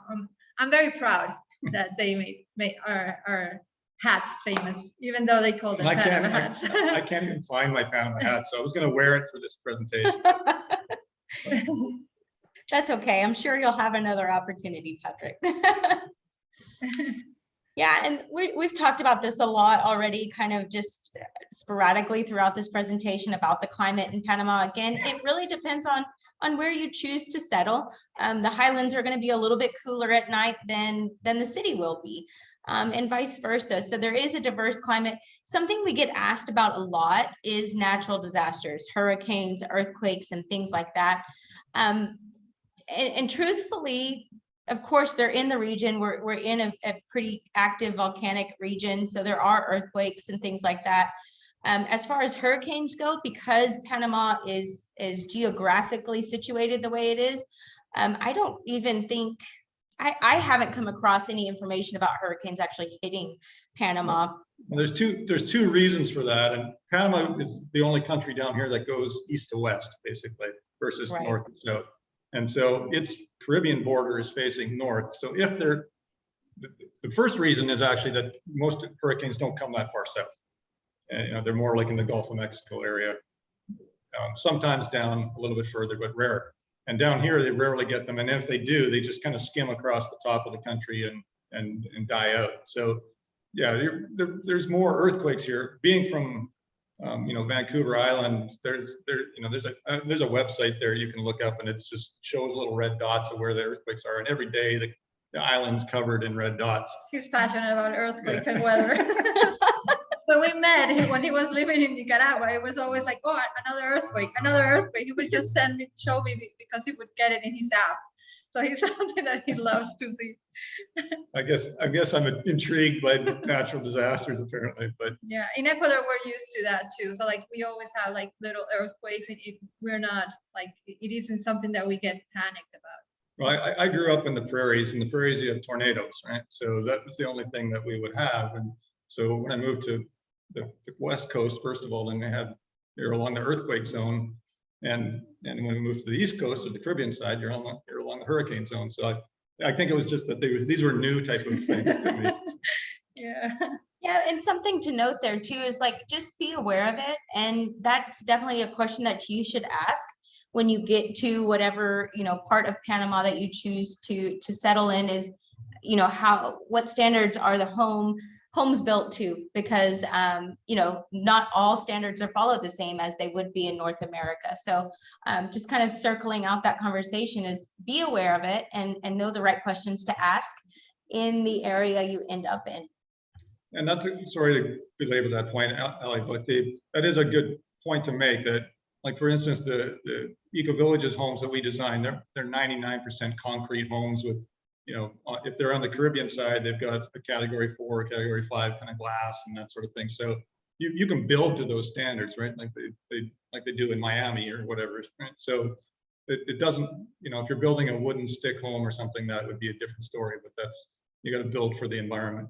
Speaker 3: I'm very proud that they made our hats famous, even though they call them
Speaker 2: And
Speaker 3: Panama hats.
Speaker 2: I can't even find my Panama hat, so I was going to wear it for this presentation.
Speaker 1: That's okay. I'm sure you'll have another opportunity, Patrick. Yeah, and we've talked about this a lot already, kind of just sporadically throughout this presentation about the climate in Panama. Again, it really depends on where you choose to settle. The highlands are going to be a little bit cooler at night than the city will be, and vice versa. So there is a diverse climate. Something we get asked about a lot is natural disasters, hurricanes, earthquakes, and things like that. And truthfully, of course, they're in the region. We're in a pretty active volcanic region, so there are earthquakes and things like that. As far as hurricanes go, because Panama is geographically situated the way it is, I don't even think I haven't come across any information about hurricanes actually hitting Panama.
Speaker 2: Well, there's two reasons for that, and Panama is the only country down here that goes east to west, basically, versus
Speaker 1: Right.
Speaker 2: north and south. And so its Caribbean border is facing north. So if the first reason is actually that most hurricanes don't come that far south. And, they're more like in the Gulf of Mexico area, sometimes down a little bit further, but rare. And down here, they rarely get them. And if they do, they just kind of skim across the top of the country and die out. So yeah, there's more earthquakes here. Being from Vancouver Island, there's a website there you can look up, and it just shows little red dots of where the earthquakes are, and every day the island's covered in red dots.
Speaker 3: He's passionate about earthquakes and weather. When we met, when he was living in Nicaragua, it was always like, oh, another earthquake, another earthquake. He would just show me because he would get it in his app. So it's something that he loves to see.
Speaker 2: I guess I'm intrigued by natural disasters, apparently, but
Speaker 3: yeah, in Ecuador we're used to that too. So like we always have like little earthquakes, and we're not like it isn't something that we get panicked about.
Speaker 2: Well, I grew up in the prairies. In the prairies, you have tornadoes, right? So that was the only thing that we would have. And so when I moved to the West Coast, first of all, then they were along the earthquake zone. And when we moved to the East Coast or the Caribbean side, you're along the hurricane zone. So I think it was just that these were new type of things to me.
Speaker 3: Yeah.
Speaker 1: Yeah, and something to note there too is like just be aware of it, and that's definitely a question that you should ask when you get to whatever part of Panama that you choose to settle in. Is what standards are the homes built to, because not all standards are followed the same as they would be in North America. So just kind of circling out that conversation is be aware of it and know the right questions to ask in the area you end up in.
Speaker 2: And that's sorry to belabor that point, Ellie, but that is a good point to make. That, like for instance, the Eco Villages homes that we design, they're 99% concrete homes with, if they're on the Caribbean side, they've got a category 4, category 5 kind of glass and that sort of thing. So you can build to those standards, right? Like they do in Miami or whatever. Right? So it doesn't, if you're building a wooden stick home or something, that would be a different story. But you got to build for the environment.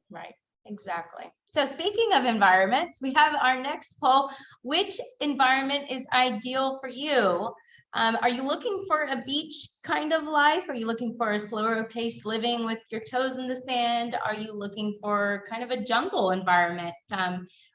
Speaker 1: Right. Exactly. So speaking of environments, we have our next poll. Which environment is ideal for you? Are you looking for a beach kind of life? Are you looking for a slower paced living with your toes in the sand? Are you looking for kind of a jungle environment?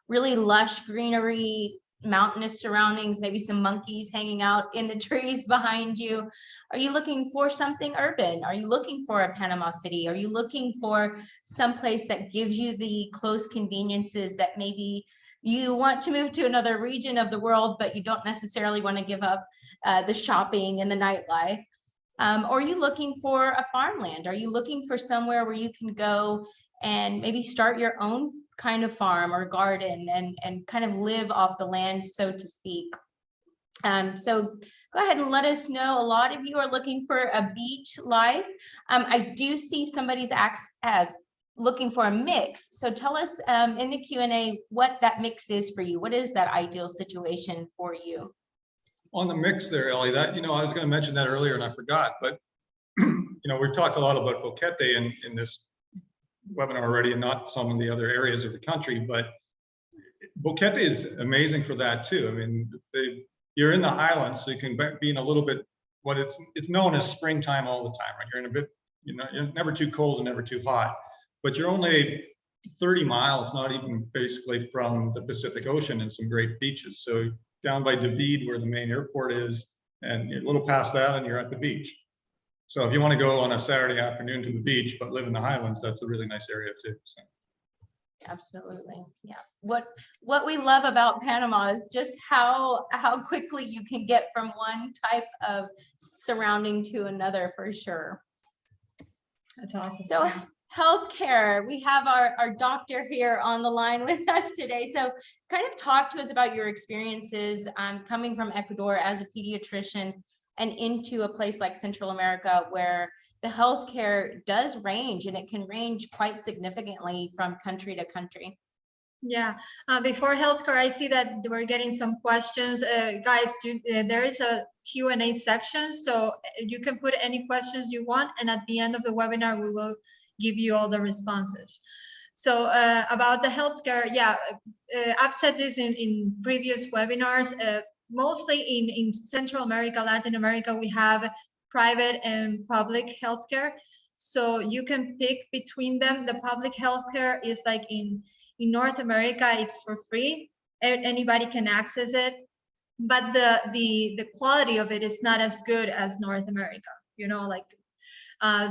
Speaker 1: Really lush greenery, mountainous surroundings, maybe some monkeys hanging out in the trees behind you? Are you looking for something urban? Are you looking for a Panama City? Are you looking for someplace that gives you the close conveniences that maybe you want to move to another region of the world, but you don't necessarily want to give up the shopping and the nightlife? Or are you looking for a farmland? Are you looking for somewhere where you can go and maybe start your own kind of farm or garden and kind of live off the land, so to speak? So go ahead and let us know. A lot of you are looking for a beach life. I do see somebody's looking for a mix. So tell us in the Q&A what that mix is for you. What is that ideal situation for you?
Speaker 2: On the mix there, Ellie, that, I was going to mention that earlier and I forgot, but we've talked a lot about Boquete in this webinar already, and not some of the other areas of the country, but Boquete is amazing for that too. I mean, you're in the highlands, so you can be in a little bit, it's known as springtime all the time, right? You're in a bit you're never too cold and never too hot, but you're only 30 miles, not even basically, from the Pacific Ocean and some great beaches. So down by David, where the main airport is, and you're a little past that and you're at the beach. So if you want to go on a Saturday afternoon to the beach, but live in the Highlands, that's a really nice area too. So.
Speaker 1: Absolutely. Yeah. What we love about Panama is just how quickly you can get from one type of surrounding to another, for sure.
Speaker 3: That's awesome.
Speaker 1: So healthcare, we have our doctor here on the line with us today. So kind of talk to us about your experiences coming from Ecuador as a pediatrician and into a place like Central America, where the healthcare does range, and it can range quite significantly from country to country.
Speaker 3: Yeah, before healthcare, I see that we're getting some questions. Guys, there is a Q&A section, so you can put any questions you want, and at the end of the webinar, we will give you all the responses. So about the healthcare, yeah, I've said this in previous webinars. Mostly in Central America, Latin America, we have private and public healthcare. So you can pick between them. The public healthcare is like in North America, it's for free. Anybody can access it, but the quality of it is not as good as North America. You know, like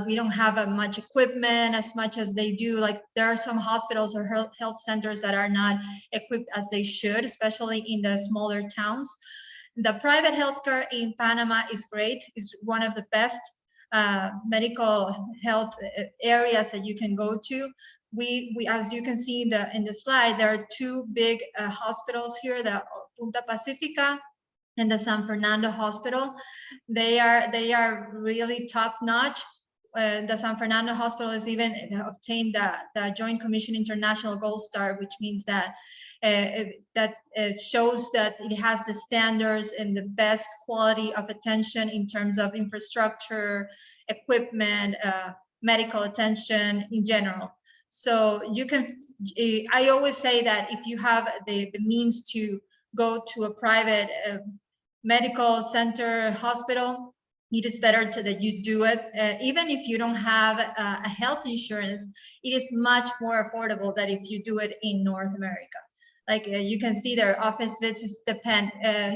Speaker 3: we don't have much equipment as much as they do. Like there are some hospitals or health centers that are not equipped as they should, especially in the smaller towns. The private healthcare in Panama is great. It's one of the best medical health areas that you can go to. We as you can see in the slide, there are two big hospitals here, the Punta Pacifica and the San Fernando Hospital. They are really top notch. The San Fernando Hospital has even obtained the Joint Commission International Gold Star, which means that it shows that it has the standards and the best quality of attention in terms of infrastructure, equipment, medical attention in general. So you can, I always say that if you have the means to go to a private medical center, hospital, it is better that you do it. Even if you don't have a health insurance, it is much more affordable than if you do it in North America. Like you can see their office visits depend.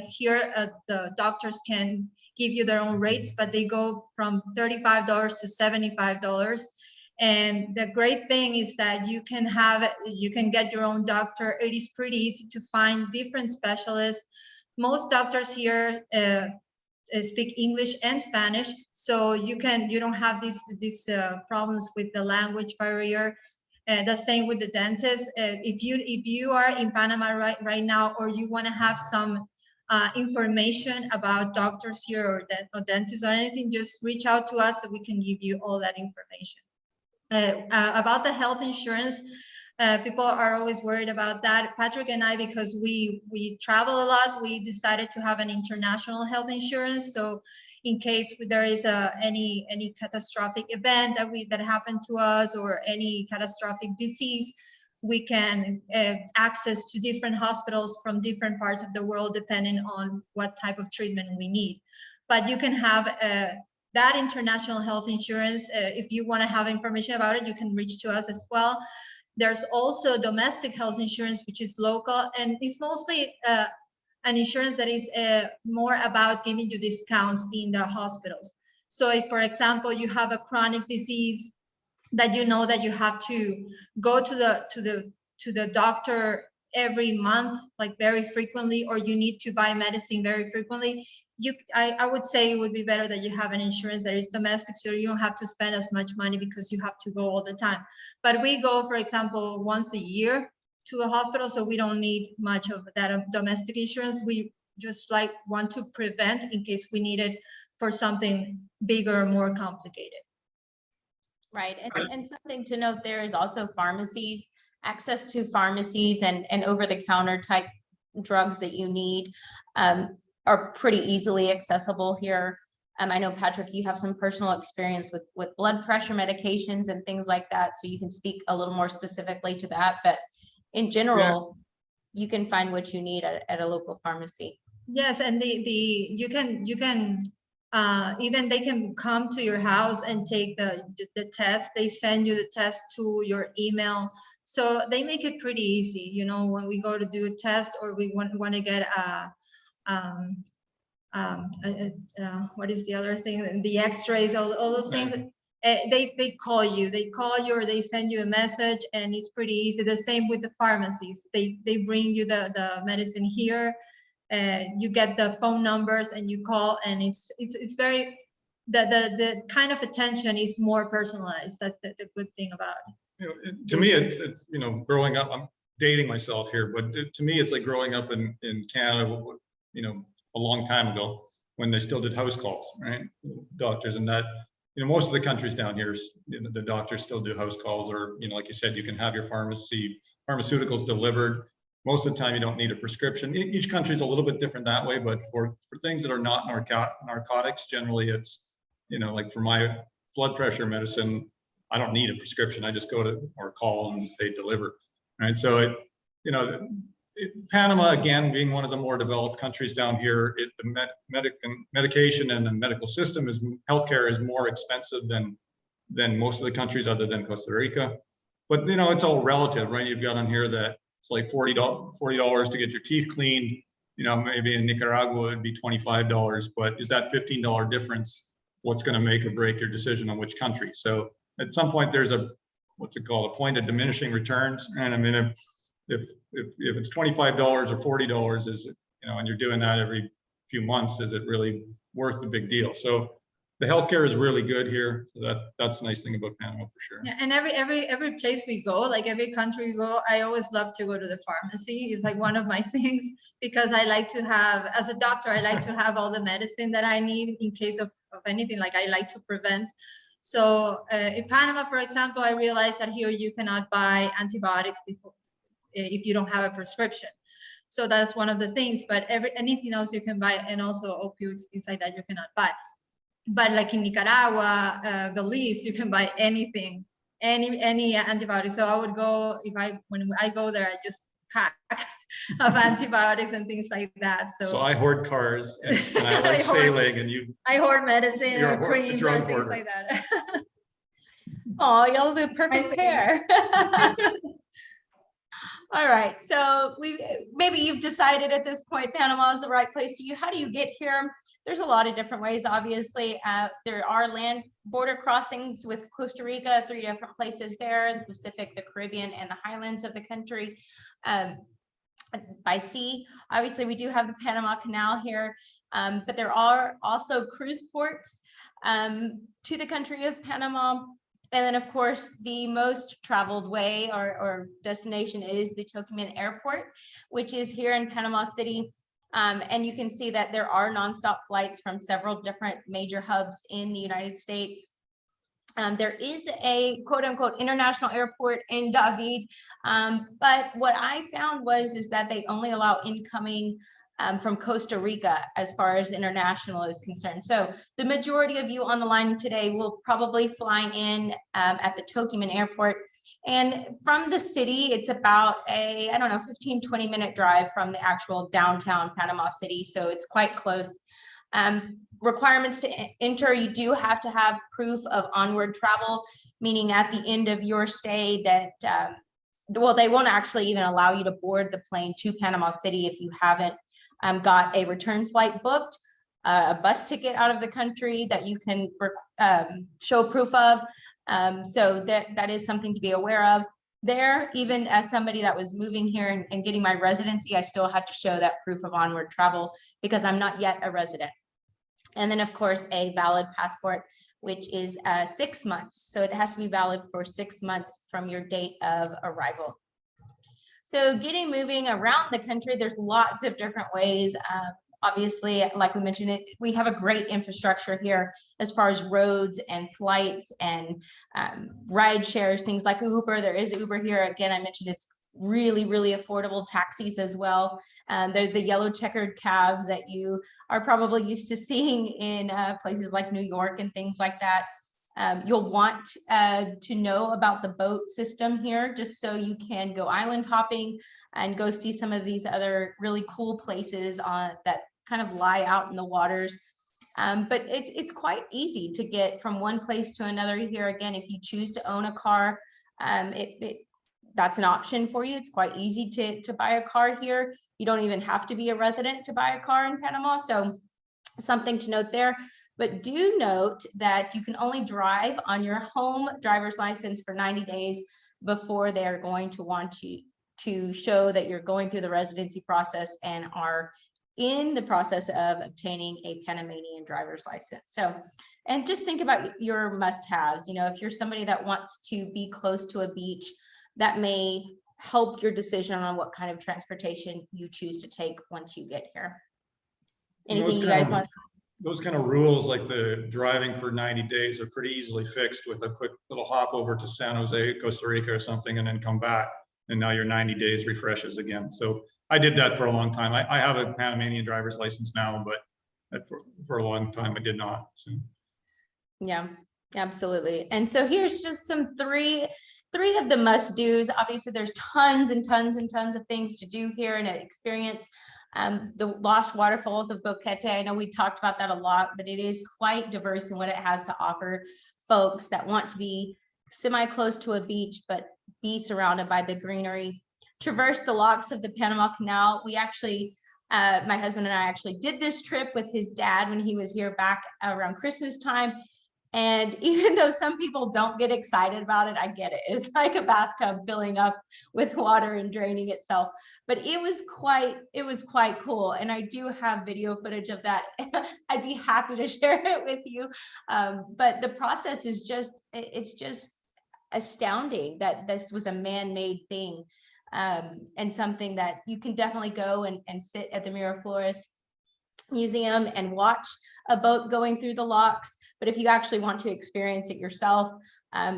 Speaker 3: Here, the doctors can give you their own rates, but they go from $35 to $75. And the great thing is that you can get your own doctor. It is pretty easy to find different specialists. Most doctors here speak English and Spanish, so you don't have these problems with the language barrier. The same with the dentist. If you are in Panama right now, or you want to have some information about doctors here or dentists or anything, just reach out to us that we can give you all that information. About the health insurance, people are always worried about that. Patrick and I, because we travel a lot, we decided to have an international health insurance. So in case there is any catastrophic event that happened to us, or any catastrophic disease, we can access to different hospitals from different parts of the world, depending on what type of treatment we need. But you can have that international health insurance. If you want to have information about it, you can reach to us as well. There's also domestic health insurance, which is local, and it's mostly an insurance that is more about giving you discounts in the hospitals. So if, for example, you have a chronic disease that you know that you have to go to the doctor every month, like very frequently, or you need to buy medicine very frequently, I would say it would be better that you have an insurance that is domestic, so you don't have to spend as much money because you have to go all the time. But we go, for example, once a year to a hospital, so we don't need much of that domestic insurance. We just want to prevent in case we need it for something bigger, more complicated.
Speaker 1: Right, and something to note there is also pharmacies. Access to pharmacies and over-the-counter type drugs that you need are pretty easily accessible here. I know, Patrick, you have some personal experience with blood pressure medications and things like that, so you can speak a little more specifically to that. But in general, you can find what you need at a local pharmacy.
Speaker 3: Yes, and you can Even they can come to your house and take the test. They send you the test to your email. So they make it pretty easy. You know, when we go to do a test or we want to get what is the other thing? The X-rays, all those things. They call you or they send you a message, and it's pretty easy. The same with the pharmacies. They bring you the medicine here. You get the phone numbers and you call, and it's very the kind of attention is more personalized. That's the good thing about it.
Speaker 2: You know, to me, it's you know, growing up, I'm dating myself here, but to me, it's like growing up in Canada, you know, a long time ago when they still did house calls, right? Doctors and that, you know, most of the countries down here, you know, the doctors still do house calls, or, you know, like you said, you can have your pharmaceuticals delivered. Most of the time you don't need a prescription. Each country is a little bit different that way, but for things that are not narcotics, generally it's, you know, like for my blood pressure medicine, I don't need a prescription. I just go to or call and they deliver. Right. So it, you know, Panama, again, being one of the more developed countries down here, the medication and the medical system is, healthcare is more expensive than most of the countries other than Costa Rica. But, you know, it's all relative, right? You've got on here that it's like $40 to get your teeth cleaned. You know, maybe in Nicaragua it'd be $25, but is that $15 difference what's going to make or break your decision on which country? So at some point there's a, what's it called, a point of diminishing returns. And I mean, if it's $25 or $40, is it, you know, and you're doing that every few months, is it really worth the big deal? So the healthcare is really good here. So that's a nice thing about Panama for sure.
Speaker 3: Yeah, and every place we go, like every country we go, I always love to go to the pharmacy. It's like one of my things, because I like to have, as a doctor, I like to have all the medicine that I need in case of anything. Like I like to prevent. So in Panama, for example, I realized that here you cannot buy antibiotics if you don't have a prescription. So that's one of the things, but anything else you can buy, and also opioids, things like that you cannot buy. But like in Nicaragua, Belize, you can buy anything, any antibiotics. So I would go, when I go there, I just pack of antibiotics and things like that. So
Speaker 2: I hoard cars and I like sailing, and
Speaker 3: I hoard medicine or creams or things
Speaker 2: hoarder.
Speaker 3: like that.
Speaker 1: Oh, y'all the perfect pair. All right, so maybe you've decided at this point Panama is the right place to you. How do you get here? There's a lot of different ways. Obviously, there are land border crossings with Costa Rica, 3 different places there: the Pacific, the Caribbean, and the highlands of the country. By sea, obviously, we do have the Panama Canal here, but there are also cruise ports to the country of Panama. And then, of course, the most traveled way or destination is the Tocumen Airport, which is here in Panama City. And you can see that there are nonstop flights from several different major hubs in the United States. There is a quote unquote international airport in David. But what I found is that they only allow incoming from Costa Rica as far as international is concerned. So the majority of you on the line today will probably fly in at the Tocumen Airport. And from the city, it's about a, 15-20 minute drive from the actual downtown Panama City. So it's quite close. Requirements to enter: you do have to have proof of onward travel, meaning at the end of your stay that, well, they won't actually even allow you to board the plane to Panama City if you haven't got a return flight booked, a bus ticket out of the country that you can show proof of. So that is something to be aware of there. Even as somebody that was moving here and getting my residency, I still had to show that proof of onward travel because I'm not yet a resident. And then, of course, a valid passport, which is 6 months. So it has to be valid for 6 months from your date of arrival. So moving around the country, there's lots of different ways. Obviously, like we mentioned, we have a great infrastructure here as far as roads and flights and ride shares, things like Uber. There is Uber here. Again, I mentioned it's really, really affordable. Taxis as well. They're the yellow checkered cabs that you are probably used to seeing in places like New York and things like that. You'll want to know about the boat system here, just so you can go island hopping and go see some of these other really cool places that kind of lie out in the waters. But it's quite easy to get from one place to another here. Again, if you choose to own a car, that's an option for you. It's quite easy to buy a car here. You don't even have to be a resident to buy a car in Panama. So something to note there. But do note that you can only drive on your home driver's license for 90 days before they're going to want you to show that you're going through the residency process and are in the process of obtaining a Panamanian driver's license. So, and just think about your must-haves. You know, if you're somebody that wants to be close to a beach, that may help your decision on what kind of transportation you choose to take once you get here. Anything you guys want?
Speaker 2: Those kind of rules, like the driving for 90 days, are pretty easily fixed with a quick little hop over to San Jose, Costa Rica or something, and then come back. And now your 90 days refreshes again. So I did that for a long time. I have a Panamanian driver's license now, but for a long time I did not. So.
Speaker 1: Yeah, absolutely. And so here's just some three of the must-dos. Obviously, there's tons and tons and tons of things to do here and experience. The Lost Waterfalls of Boquete. I know we talked about that a lot, but it is quite diverse in what it has to offer folks that want to be semi-close to a beach, but be surrounded by the greenery. Traverse the locks of the Panama Canal. We actually, my husband and I actually did this trip with his dad when he was here back around Christmas time. And even though some people don't get excited about it, I get it. It's like a bathtub filling up with water and draining itself. But it was quite cool. And I do have video footage of that. I'd be happy to share it with you. But the process is it's just astounding that this was a man-made thing. And something that you can definitely go and sit at the Miraflores Museum and watch a boat going through the locks. But if you actually want to experience it yourself,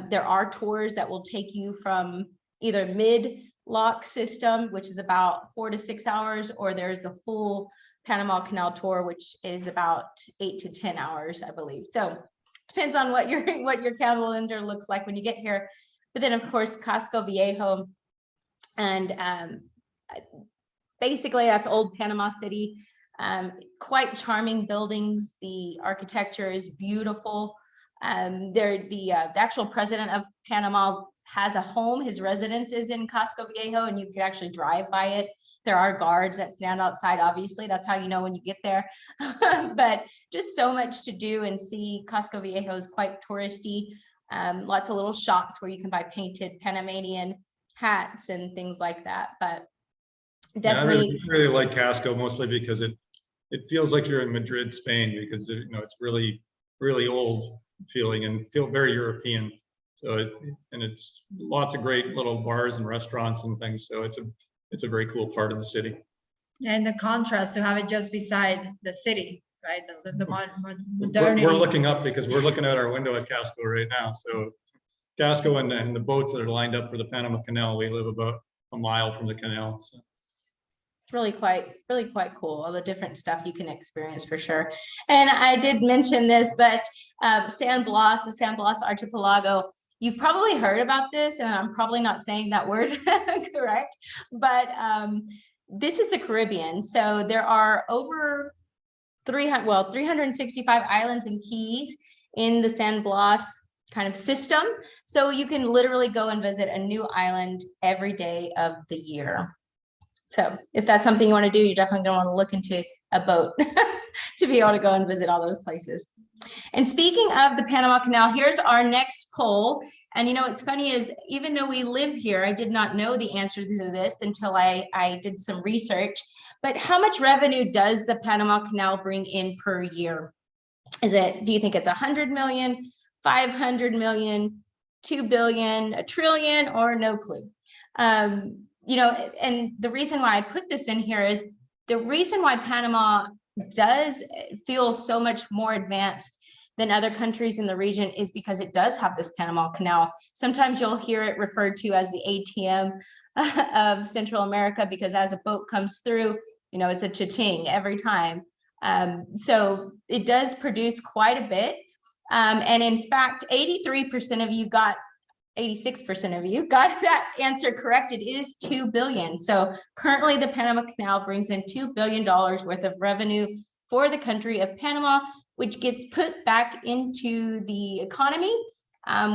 Speaker 1: there are tours that will take you from either mid-lock system, which is about 4 to 6 hours, or there's the full Panama Canal tour, which is about 8 to 10 hours, I believe. So depends on what your calendar looks like when you get here. But then, of course, Casco Viejo, and basically that's old Panama City. Quite charming buildings. The architecture is beautiful. The actual president of Panama has a home. His residence is in Casco Viejo, and you can actually drive by it. There are guards that stand outside, obviously. That's how you know when you get there. But just so much to do and see. Casco Viejo is quite touristy. Lots of little shops where you can buy painted Panamanian hats and things like that. But definitely,
Speaker 2: I really like Casco, mostly because it feels like you're in Madrid, Spain, because it's really, really old feeling and feel very European. So it's lots of great little bars and restaurants and things. So it's a very cool part of the city.
Speaker 3: And the contrast to have it just beside the city, right? The modernity.
Speaker 2: We're looking up because we're looking out our window at Casco right now. So Casco and the boats that are lined up for the Panama Canal, we live about a mile from the canal. So.
Speaker 1: Really quite cool, all the different stuff you can experience for sure. And I did mention this, but the San Blas Archipelago, you've probably heard about this, and I'm probably not saying that word correct, but this is the Caribbean. So there are over 365 islands and keys in the San Blas kind of system. So you can literally go and visit a new island every day of the year. So if that's something you want to do, you're definitely going to want to look into a boat to be able to go and visit all those places. And speaking of the Panama Canal, here's our next poll. And what's funny is, even though we live here, I did not know the answer to this until I did some research. But how much revenue does the Panama Canal bring in per year? Do you think it's 100 million, 500 million, 2 billion, a trillion, or no clue? And the reason why I put this in here is the reason why Panama does feel so much more advanced than other countries in the region is because it does have this Panama Canal. Sometimes you'll hear it referred to as the ATM of Central America, because as a boat comes through, it's a cha-ching every time. So it does produce quite a bit. And in fact, 86% of you got that answer correct. It is 2 billion. So currently the Panama Canal brings in $2 billion worth of revenue for the country of Panama, which gets put back into the economy,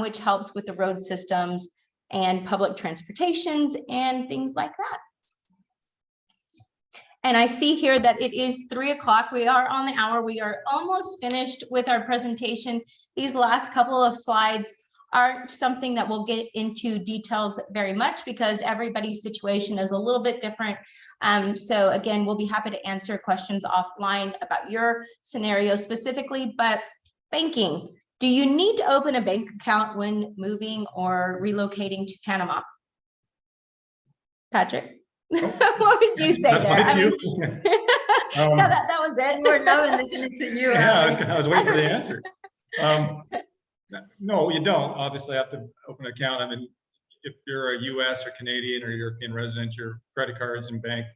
Speaker 1: which helps with the road systems and public transportations and things like that. And I see here that it is 3 o'clock. We are on the hour. We are almost finished with our presentation. These last couple of slides aren't something that we'll get into details very much because everybody's situation is a little bit different. So again, we'll be happy to answer questions offline about your scenario specifically, but banking. Do you need to open a bank account when moving or relocating to Panama? Patrick? What would you say
Speaker 2: That's
Speaker 1: there?
Speaker 2: my cue.
Speaker 1: Yeah, that was it.
Speaker 3: We're loving listening to you.
Speaker 2: Yeah, I was waiting for the answer. No, you don't obviously have to open an account. I mean, if you're a US or Canadian or European resident, your credit cards and bank,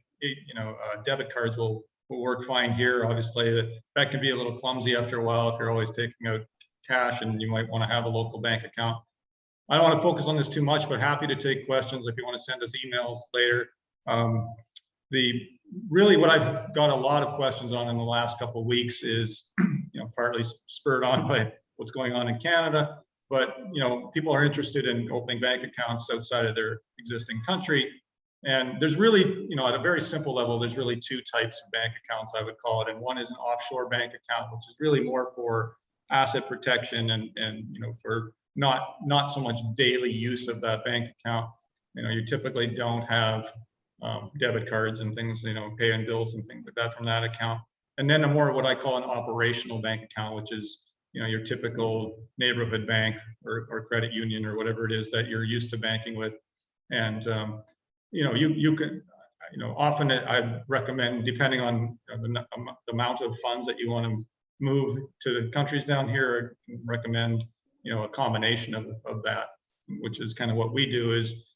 Speaker 2: debit cards will work fine here. Obviously, that can be a little clumsy after a while if you're always taking out cash, and you might want to have a local bank account. I don't want to focus on this too much, but happy to take questions if you want to send us emails later. Really what I've got a lot of questions on in the last couple of weeks is, partly spurred on by what's going on in Canada, but people are interested in opening bank accounts outside of their existing country. And there's really, at a very simple level, there's really two types of bank accounts, I would call it. And one is an offshore bank account, which is really more for asset protection and for not so much daily use of that bank account. You typically don't have debit cards and things, paying bills and things like that from that account. And then a more what I call an operational bank account, which is your typical neighborhood bank or credit union or whatever it is that you're used to banking with. And you can, often I recommend, depending on the amount of funds that you want to move to the countries down here, I can recommend a combination of that, which is kind of what we do is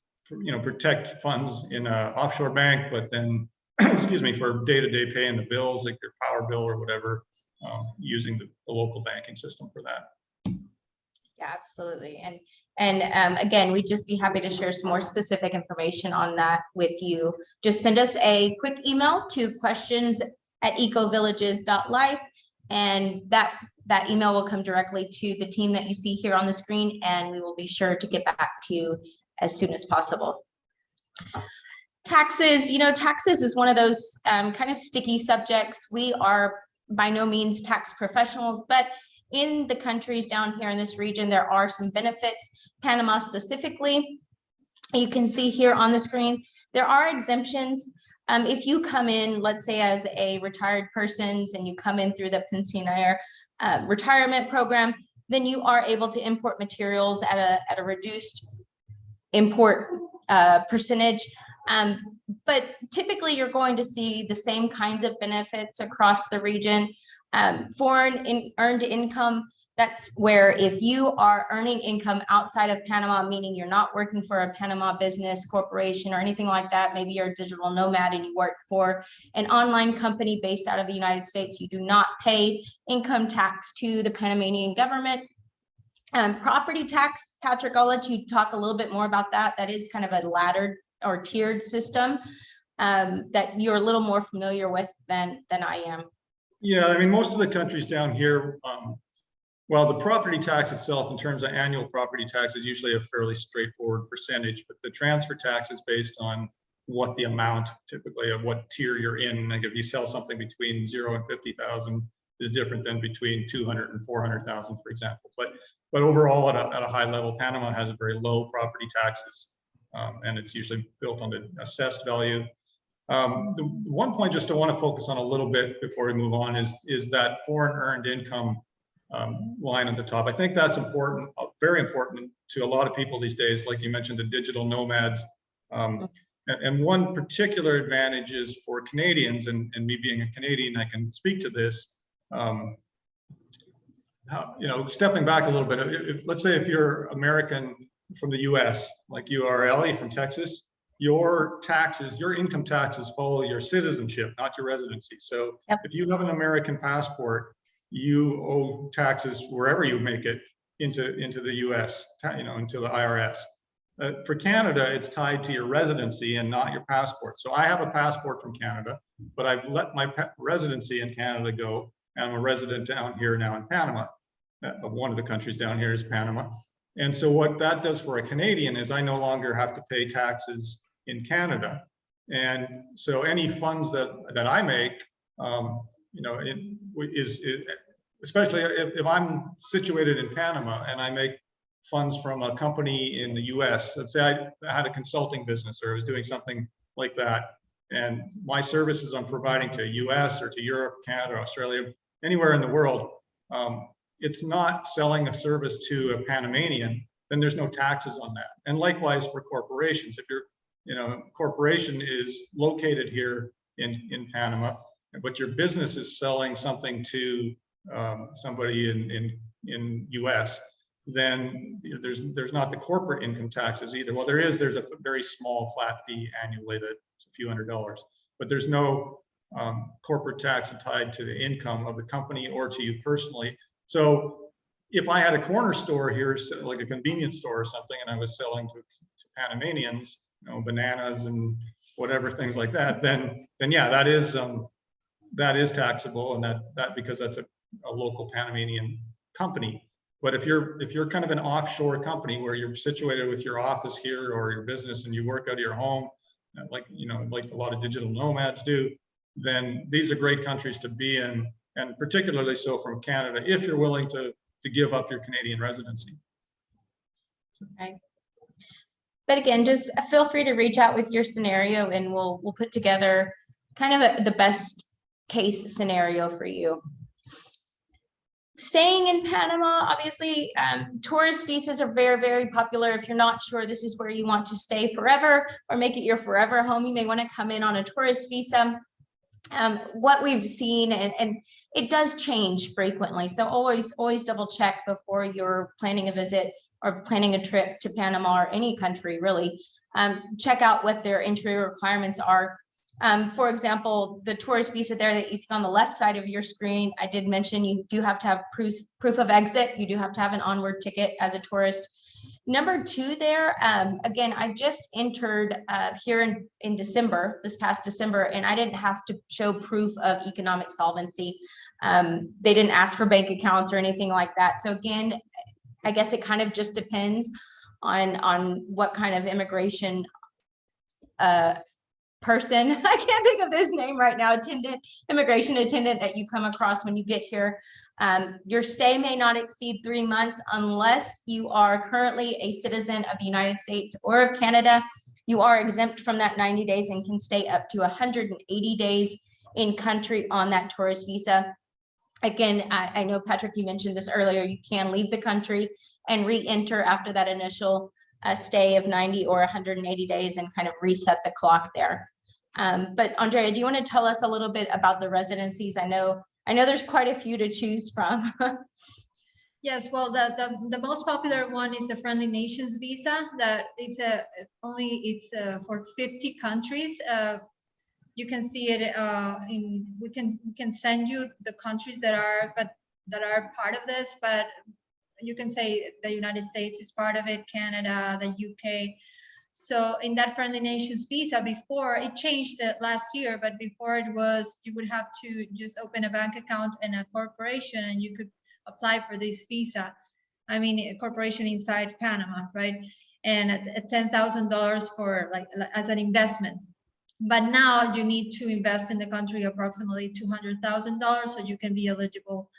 Speaker 2: protect funds in an offshore bank, but then excuse me, for day-to-day paying the bills like your power bill or whatever, using the local banking system for that.
Speaker 1: Yeah, absolutely. And again, we'd just be happy to share some more specific information on that with you. Just send us a quick email to questions@ecovillages.life, and that email will come directly to the team that you see here on the screen, and we will be sure to get back to you as soon as possible. Taxes, taxes is one of those kind of sticky subjects. We are by no means tax professionals, but in the countries down here in this region, there are some benefits. Panama specifically, you can see here on the screen, there are exemptions. If you come in, let's say as a retired person, and you come in through the pensioner retirement program, then you are able to import materials at a reduced import percentage. But typically you're going to see the same kinds of benefits across the region. Foreign earned income, that's where if you are earning income outside of Panama, meaning you're not working for a Panama business corporation or anything like that, maybe you're a digital nomad and you work for an online company based out of the United States, you do not pay income tax to the Panamanian government. Property tax, Patrick, I'll let you talk a little bit more about that. That is kind of a laddered or tiered system that you're a little more familiar with than I am.
Speaker 2: Yeah, I mean, most of the countries down here, well, the property tax itself in terms of annual property tax is usually a fairly straightforward percentage, but the transfer tax is based on what the amount typically of what tier you're in. Like if you sell something between 0 and 50,000 is different than between 200 and 400,000, for example. But overall, at a high level, Panama has a very low property taxes, and it's usually built on the assessed value. The one point just I want to focus on a little bit before we move on is that foreign earned income line at the top. I think that's important, very important to a lot of people these days. Like you mentioned, the digital nomads. And one particular advantage is for Canadians, and me being a Canadian, I can speak to this. Stepping back a little bit, let's say if you're American from the US, like you are, Ellie, from Texas, your taxes, your income taxes follow your citizenship, not your residency. So yep. If you have an American passport, you owe taxes wherever you make it into the US, into the IRS. For Canada, it's tied to your residency and not your passport. So I have a passport from Canada, but I've let my residency in Canada go. I'm a resident down here now in Panama. One of the countries down here is Panama. And so what that does for a Canadian is I no longer have to pay taxes in Canada. And so any funds that I make, you know, especially if I'm situated in Panama and I make funds from a company in the US, let's say I had a consulting business or I was doing something like that, and my services I'm providing to US or to Europe, Canada, Australia, anywhere in the world, it's not selling a service to a Panamanian, then there's no taxes on that. And likewise for corporations, if your corporation is located here in Panama, but your business is selling something to somebody in US, then there's not the corporate income taxes either. Well, there's a very small flat fee annually that's a few $100s, but there's no corporate tax tied to the income of the company or to you personally. So if I had a corner store here, like a convenience store or something, and I was selling to Panamanians, you know, bananas and whatever, things like that, then yeah, that is taxable, and that because that's a local Panamanian company. But if you're kind of an offshore company where you're situated with your office here or your business and you work out of your home, like a lot of digital nomads do, then these are great countries to be in, and particularly so from Canada, if you're willing to give up your Canadian residency.
Speaker 1: Okay. But again, just feel free to reach out with your scenario and we'll put together kind of the best case scenario for you. Staying in Panama, obviously, tourist visas are very, very popular. If you're not sure this is where you want to stay forever or make it your forever home, you may want to come in on a tourist visa. What we've seen, and it does change frequently, so always double check before you're planning a visit or planning a trip to Panama or any country, really. Check out what their entry requirements are. For example, the tourist visa there that you see on the left side of your screen, I did mention you do have to have proof of exit. You do have to have an onward ticket as a tourist. Number 2 there, again, I just entered here in December, this past December, and I didn't have to show proof of economic solvency. They didn't ask for bank accounts or anything like that. So again, I guess it kind of just depends on what kind of immigration person, I can't think of this name right now, immigration attendant that you come across when you get here. Your stay may not exceed 3 months unless you are currently a citizen of the United States or of Canada. You are exempt from that 90 days and can stay up to 180 days in country on that tourist visa. Again, I know, Patrick, you mentioned this earlier, you can leave the country and re-enter after that initial stay of 90 or 180 days and kind of reset the clock there. But Andrea, do you want to tell us a little bit about the residencies? I know there's quite a few to choose from.
Speaker 3: Yes, well, the most popular one is the Friendly Nations visa. That it's for 50 countries. You can see it we can send you the countries that are part of this, but you can say the United States is part of it, Canada, the UK. So in that Friendly Nations visa, before it changed last year, but before it was, you would have to just open a bank account and a corporation and you could apply for this visa. I mean, a corporation inside Panama, right? And at $10,000 for as an investment. But now you need to invest in the country approximately $200,000 so you can be eligible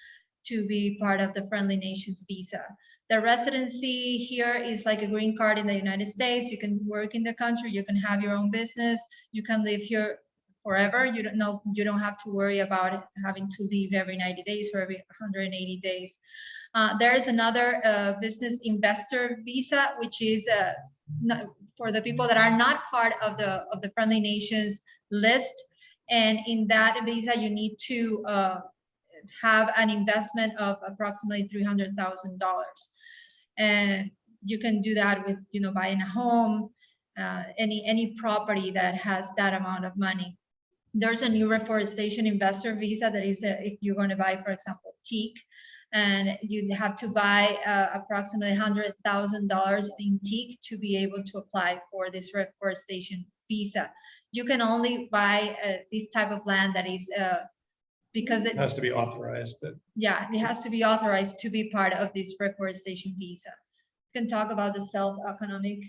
Speaker 3: to be part of the Friendly Nations visa. The residency here is like a green card in the United States. You can work in the country, you can have your own business, you can live here forever. You don't have to worry about having to leave every 90 days or every 180 days. There is another business investor visa, which is for the people that are not part of the Friendly Nations list. And in that visa, you need to have an investment of approximately $300,000. And you can do that with, buying a home, any property that has that amount of money. There's a new Reforestation investor visa that is if you're going to buy, for example, teak, and you'd have to buy approximately $100,000 in teak to be able to apply for this Reforestation visa. You can only buy this type of land that is because
Speaker 2: It has to be authorized.
Speaker 3: yeah, it has to be authorized to be part of this reforestation visa. Can talk about the self-economic.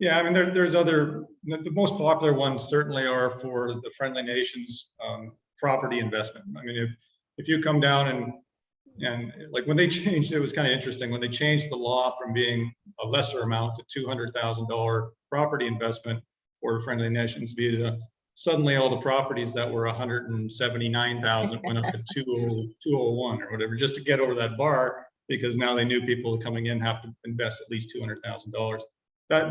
Speaker 2: Yeah, I mean, there's other, the most popular ones certainly are for the friendly nations property investment. I mean, if you come down and like when they changed, it was kind of interesting when they changed the law from being a lesser amount to $200,000 property investment for friendly nations visa. Suddenly all the properties that were 179,000 went up to 201 or whatever, just to get over that bar, because now they knew people coming in have to invest at least $200,000.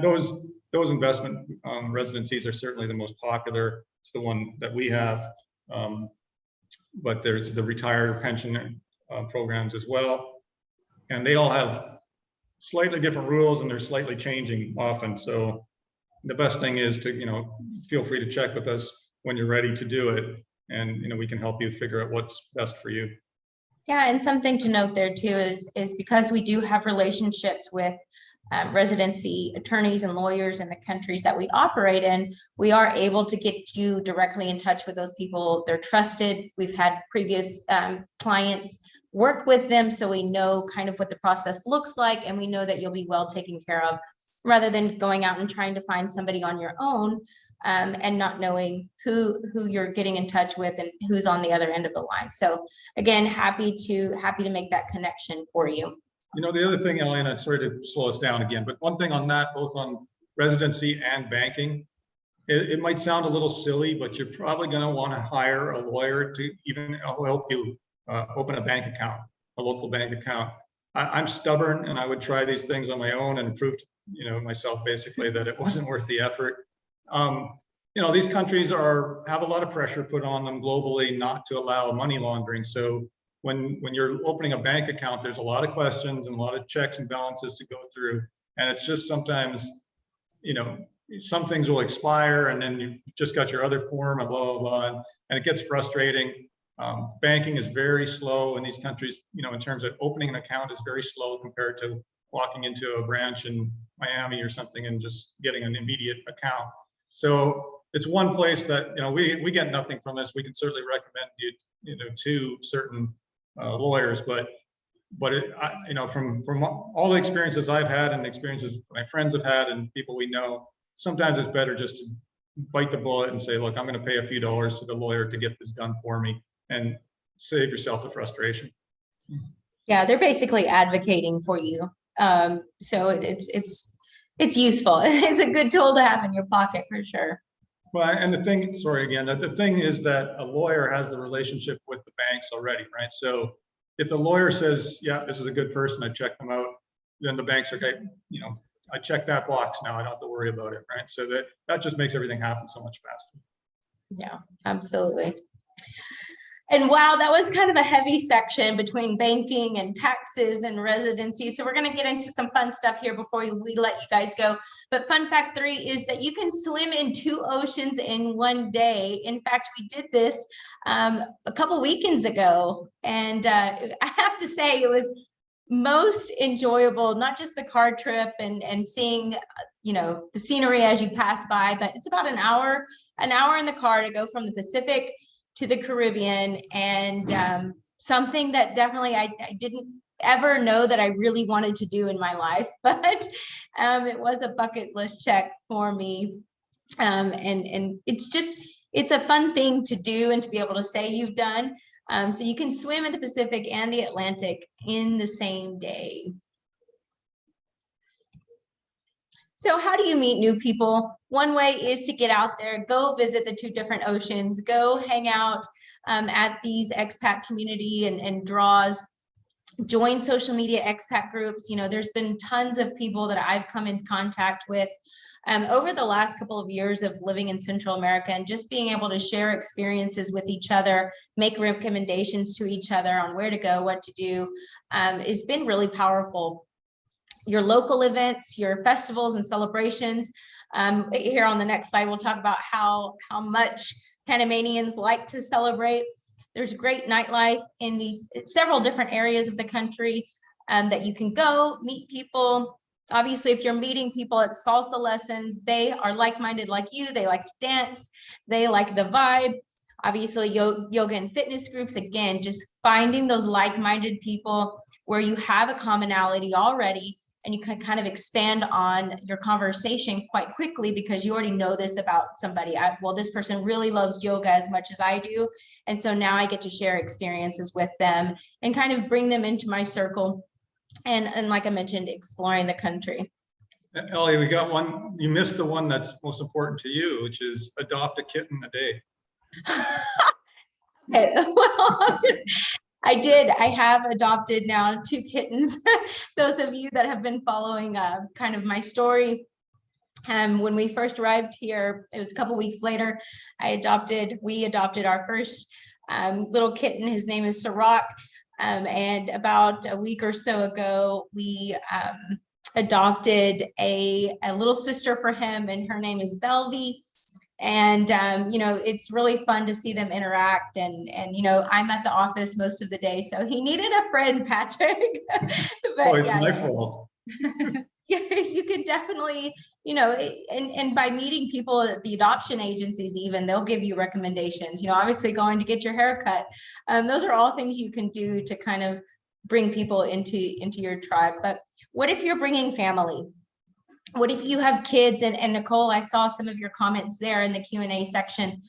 Speaker 2: Those investment residencies are certainly the most popular. It's the one that we have, but there's the retired pension programs as well, and they all have slightly different rules and they're slightly changing often. So the best thing is to, feel free to check with us when you're ready to do it, and we can help you figure out what's best for you.
Speaker 1: Yeah, and something to note there too is because we do have relationships with residency attorneys and lawyers in the countries that we operate in, we are able to get you directly in touch with those people. They're trusted. We've had previous clients work with them, so we know kind of what the process looks like, and we know that you'll be well taken care of, rather than going out and trying to find somebody on your own and not knowing who you're getting in touch with and who's on the other end of the line. So again, happy to make that connection for you.
Speaker 2: The other thing, Elena, sorry to slow us down again, but one thing on that, both on residency and banking, it might sound a little silly, but you're probably going to want to hire a lawyer to even help you open a bank account, a local bank account. I'm stubborn and I would try these things on my own and prove to myself basically that it wasn't worth the effort. These countries have a lot of pressure put on them globally not to allow money laundering. So when you're opening a bank account, there's a lot of questions and a lot of checks and balances to go through. And it's just sometimes, some things will expire and then you've just got your other form and blah, blah, blah. And it gets frustrating. Banking is very slow in these countries, in terms of opening an account is very slow compared to walking into a branch in Miami or something and just getting an immediate account. So it's one place that, we get nothing from this. We can certainly recommend you, to certain lawyers, but from all the experiences I've had and experiences my friends have had and people we know, sometimes it's better just to bite the bullet and say, look, I'm going to pay a few dollars to the lawyer to get this done for me and save yourself the frustration.
Speaker 1: Yeah, they're basically advocating for you. So it's useful. It's a good tool to have in your pocket for sure.
Speaker 2: Well, and the thing is that a lawyer has the relationship with the banks already, right? So if the lawyer says, yeah, this is a good person, I checked them out, then the banks are, okay, I checked that box now, I don't have to worry about it, right? So that just makes everything happen so much faster.
Speaker 1: Yeah, absolutely. And wow, that was kind of a heavy section between banking and taxes and residency. So we're going to get into some fun stuff here before we let you guys go. But fun fact 3 is that you can swim in 2 oceans in one day. In fact, we did this a couple weekends ago. And I have to say it was most enjoyable, not just the car trip and seeing, the scenery as you pass by, but it's about an hour in the car to go from the Pacific to the Caribbean, and something that definitely I didn't ever know that I really wanted to do in my life, but it was a bucket list check for me. And it's a fun thing to do and to be able to say you've done. So you can swim in the Pacific and the Atlantic in the same day. So how do you meet new people? One way is to get out there, go visit the 2 different oceans, go hang out at these expat community and draws, join social media expat groups. There's been tons of people that I've come in contact with over the last couple of years of living in Central America, and just being able to share experiences with each other, make recommendations to each other on where to go, what to do, has been really powerful. Your local events, your festivals and celebrations. Here on the next slide, we'll talk about how much Panamanians like to celebrate. There's great nightlife in these several different areas of the country that you can go meet people. Obviously, if you're meeting people at salsa lessons, they are like-minded like you. They like to dance. They like the vibe. obviously yoga and fitness groups. Again, just finding those like-minded people where you have a commonality already, and you can kind of expand on your conversation quite quickly because you already know this about somebody. Well, this person really loves yoga as much as I do. And so now I get to share experiences with them and kind of bring them into my circle. And like I mentioned, exploring the country.
Speaker 2: Ellie, we got one, you missed the one that's most important to you, which is adopt a kitten a day.
Speaker 1: Okay, well, I did. I have adopted now 2 kittens. Those of you that have been following kind of my story, when we first arrived here, it was a couple weeks later, we adopted our first little kitten. His name is Sirach. And about a week or so ago, we adopted a little sister for him, and her name is Belvy. And it's really fun to see them interact. And I'm at the office most of the day, so he needed a friend, Patrick. But
Speaker 2: it's my fault.
Speaker 1: You can definitely, and by meeting people at the adoption agencies, even they'll give you recommendations. Obviously going to get your hair cut. Those are all things you can do to kind of bring people into your tribe. But what if you're bringing family? What if you have kids? And Nicole, I saw some of your comments there in the Q&A section.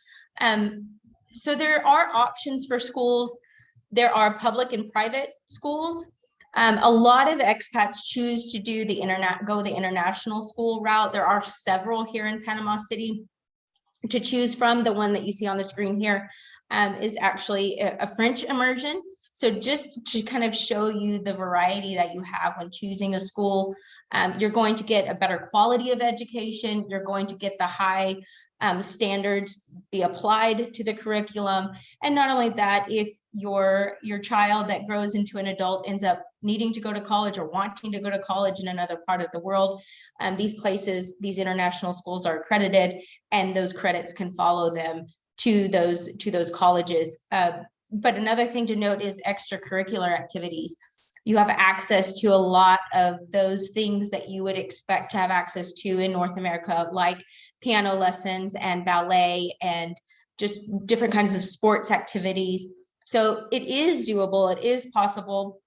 Speaker 1: So there are options for schools. There are public and private schools. A lot of expats choose to do go the international school route. There are several here in Panama City to choose from. The one that you see on the screen here is actually a French immersion. So just to kind of show you the variety that you have when choosing a school, you're going to get a better quality of education. You're going to get the high standards be applied to the curriculum. And not only that, if your child that grows into an adult ends up needing to go to college or wanting to go to college in another part of the world, these international schools are accredited, and those credits can follow them to those colleges. But another thing to note is extracurricular activities. You have access to a lot of those things that you would expect to have access to in North America, like piano lessons and ballet and just different kinds of sports activities. So it is doable, it is possible.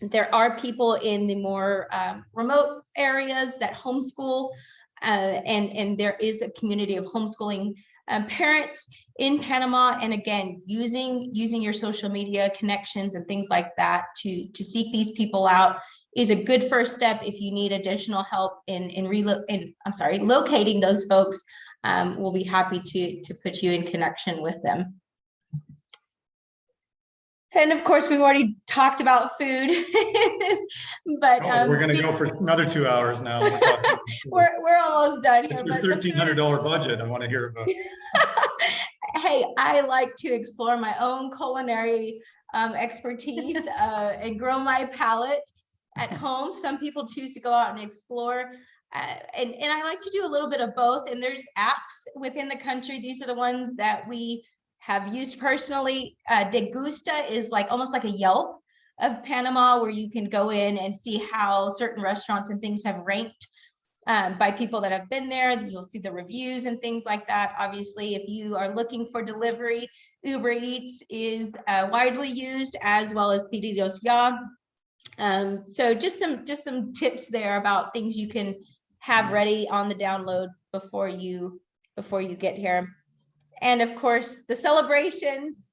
Speaker 1: There are people in the more remote areas that homeschool, and there is a community of homeschooling parents in Panama. And again, using your social media connections and things like that to seek these people out is a good first step. If you need additional help in locating those folks, we'll be happy to put you in connection with them. And of course, we've already talked about food, but
Speaker 2: we're going to go for another 2 hours now.
Speaker 1: We're almost done here.
Speaker 2: It's your $1,300 budget I want to hear about.
Speaker 1: Hey, I like to explore my own culinary expertise and grow my palate at home. Some people choose to go out and explore. And I like to do a little bit of both. And there's apps within the country. These are the ones that we have used personally. Degusta is almost like a Yelp of Panama, where you can go in and see how certain restaurants and things have ranked by people that have been there. You'll see the reviews and things like that. Obviously, if you are looking for delivery, Uber Eats is widely used, as well as Pedidos Ya. So just some tips there about things you can have ready on the download before you get here. And of course, the celebrations.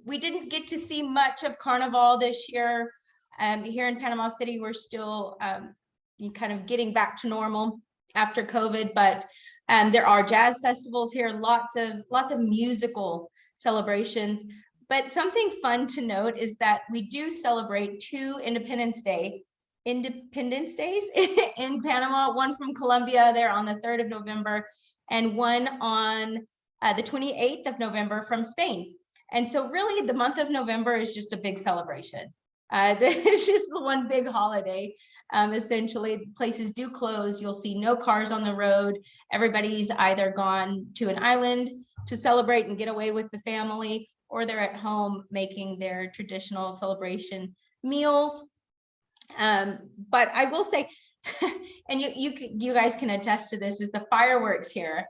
Speaker 1: We didn't get to see much of Carnival this year. Here in Panama City, we're still kind of getting back to normal after COVID, but there are jazz festivals here, lots of musical celebrations. But something fun to note is that we do celebrate 2 Independence Days in Panama, one from Colombia there on the 3rd of November, and one on the 28th of November from Spain. And so really the month of November is just a big celebration. It's just the one big holiday. Essentially, places do close. You'll see no cars on the road. Everybody's either gone to an island to celebrate and get away with the family, or they're at home making their traditional celebration meals. But I will say, and you guys can attest to this, is the fireworks here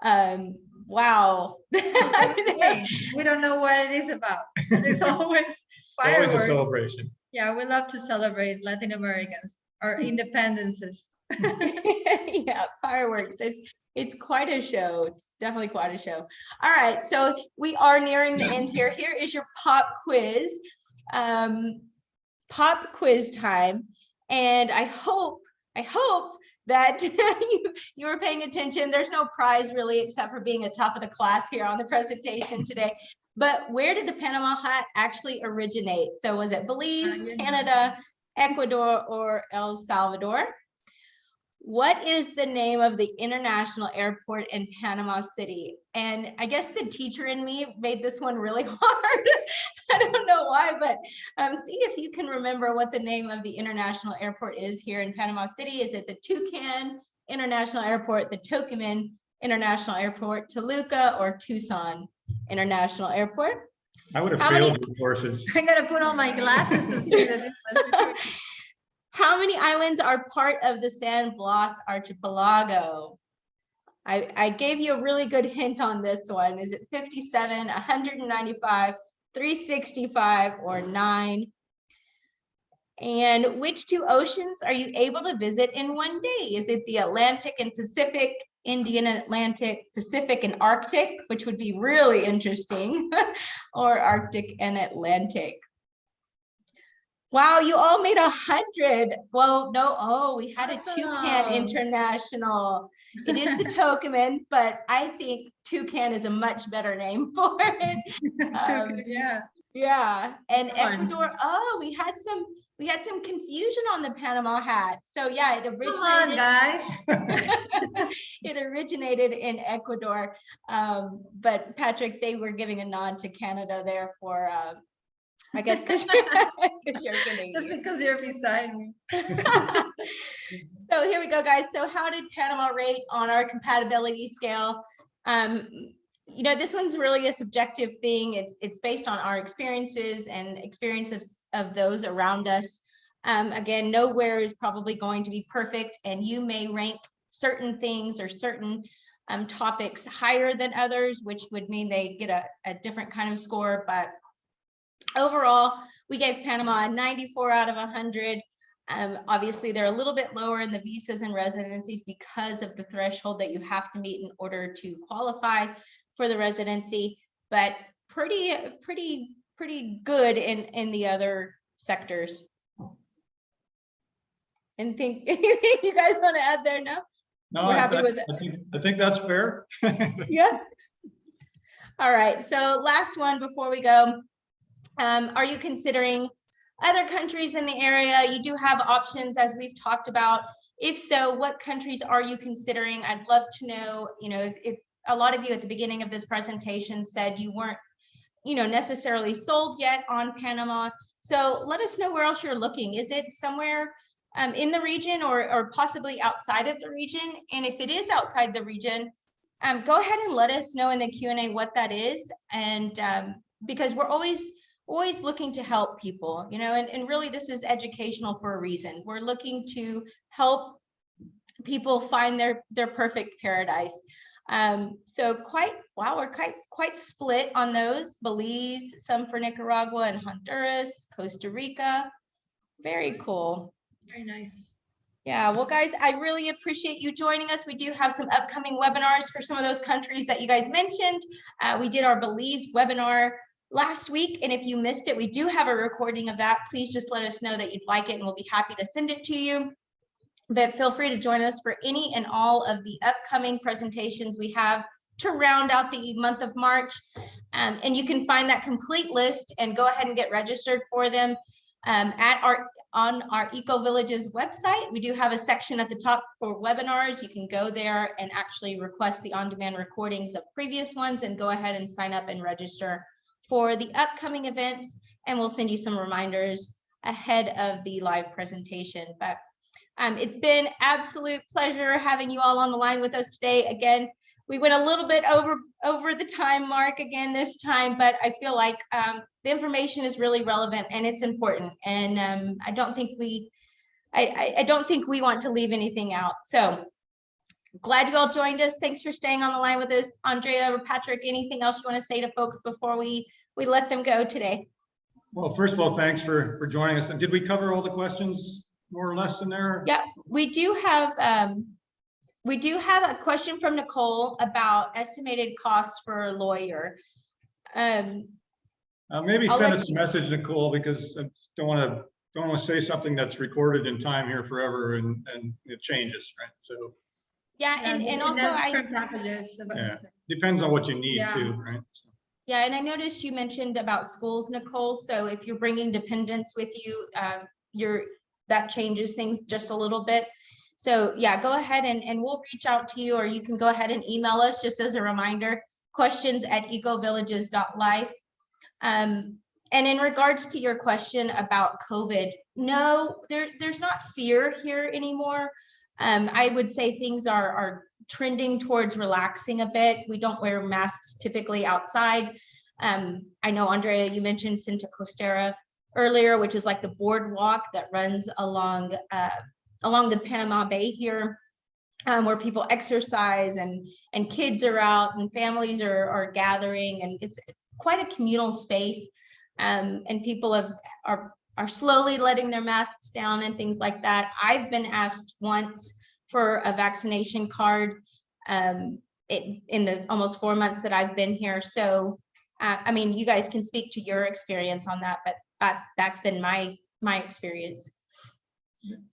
Speaker 1: Wow.
Speaker 3: Hey, we don't know what it is about. It's always
Speaker 2: It's always a
Speaker 3: fireworks.
Speaker 2: celebration.
Speaker 3: Yeah, we love to celebrate Latin Americans, our independences.
Speaker 1: Yeah, fireworks. It's quite a show. It's definitely quite a show. All right, so we are nearing the end here. Here is your pop quiz. Pop quiz time. And I hope that you were paying attention. There's no prize really, except for being at top of the class here on the presentation today. But where did the Panama hat actually originate? So was it Belize, Canada, Ecuador, or El Salvador? What is the name of the international airport in Panama City? And I guess the teacher in me made this one really hard. I don't know why, but see if you can remember what the name of the international airport is here in Panama City. Is it the Toucan International Airport, the Tocumen International Airport, Toluca, or Tucson International Airport?
Speaker 2: I would have failed the courses.
Speaker 3: I gotta put on my glasses to see the difference.
Speaker 1: How many islands are part of the San Blas Archipelago? I gave you a really good hint on this one. Is it 57, 195, 365, or 9? And which two oceans are you able to visit in one day? Is it the Atlantic and Pacific, Indian and Atlantic, Pacific and Arctic, which would be really interesting, or Arctic and Atlantic? Wow, you all made 100. Well, no, oh, we had a Toucan International. It is the Tocumen, but I think Toucan is a much better name for it.
Speaker 3: Yeah.
Speaker 1: Yeah, and Ecuador. Oh, we had some confusion on the Panama hat. So yeah, it originated.
Speaker 3: Come on, guys.
Speaker 1: It originated in Ecuador, but Patrick, they were giving a nod to Canada there for. I guess because you're Canadian.
Speaker 3: Just because you're beside me.
Speaker 1: So here we go, guys. So how did Panama rate on our compatibility scale? You know, this one's really a subjective thing. It's based on our experiences and experiences of those around us. Again, nowhere is probably going to be perfect, and you may rank certain things or certain topics higher than others, which would mean they get a different kind of score. But overall, we gave Panama a 94 out of 100. Obviously, they're a little bit lower in the visas and residencies because of the threshold that you have to meet in order to qualify for the residency, but pretty good in the other sectors. And think anything you guys want to add there? No,
Speaker 2: No,
Speaker 1: we're happy with it.
Speaker 2: I think that's fair.
Speaker 1: Yeah. All right. So last one before we go. Are you considering other countries in the area? You do have options, as we've talked about. If so, what countries are you considering? I'd love to know, you know, if a lot of you at the beginning of this presentation said you weren't, you know, necessarily sold yet on Panama. So let us know where else you're looking. Is it somewhere in the region or possibly outside of the region? And if it is outside the region, go ahead and let us know in the Q&A what that is. And because we're always looking to help people, you know, and really this is educational for a reason. We're looking to help people find their perfect paradise. So we're quite split on those. Belize, some for Nicaragua and Honduras, Costa Rica. Very cool.
Speaker 3: Very nice.
Speaker 1: Yeah, well, guys, I really appreciate you joining us. We do have some upcoming webinars for some of those countries that you guys mentioned. We did our Belize webinar last week, and if you missed it, we do have a recording of that. Please just let us know that you'd like it, and we'll be happy to send it to you. But feel free to join us for any and all of the upcoming presentations we have to round out the month of March. And you can find that complete list and go ahead and get registered for them on our Eco Villages website. We do have a section at the top for webinars. You can go there and actually request the on-demand recordings of previous ones and go ahead and sign up and register for the upcoming events. And we'll send you some reminders ahead of the live presentation. But it's been absolute pleasure having you all on the line with us today. Again, we went a little bit over the time mark again this time, but I feel like the information is really relevant and it's important. And I don't think we want to leave anything out. So glad you all joined us. Thanks for staying on the line with us. Andrea or Patrick, anything else you want to say to folks before we let them go today?
Speaker 2: Well, first of all, thanks for joining us. And did we cover all the questions more or less in there?
Speaker 1: Yeah, we do have a question from Nicole about estimated costs for a lawyer.
Speaker 2: Maybe
Speaker 1: I'll
Speaker 2: send
Speaker 1: let
Speaker 2: us a
Speaker 1: you-
Speaker 2: message, Nicole, because I don't want to say something that's recorded in time here forever and it changes, right? So
Speaker 1: Yeah, and also
Speaker 3: different packages.
Speaker 2: yeah, depends on what you need
Speaker 3: Yeah.
Speaker 2: too, right? So,
Speaker 1: yeah, and I noticed you mentioned about schools, Nicole. So if you're bringing dependents with you, that changes things just a little bit. So yeah, go ahead and we'll reach out to you, or you can go ahead and email us just as a reminder, questions@ecovillages.life. And in regards to your question about COVID, no, there's not fear here anymore. I would say things are trending towards relaxing a bit. We don't wear masks typically outside. I know, Andrea, you mentioned Santa Costera earlier, which is like the boardwalk that runs along the Panama Bay here, where people exercise and kids are out and families are gathering, and it's quite a communal space. And people are slowly letting their masks down and things like that. I've been asked once for a vaccination card in the almost 4 months that I've been here. So, I mean, you guys can speak to your experience on that, but that's been my experience.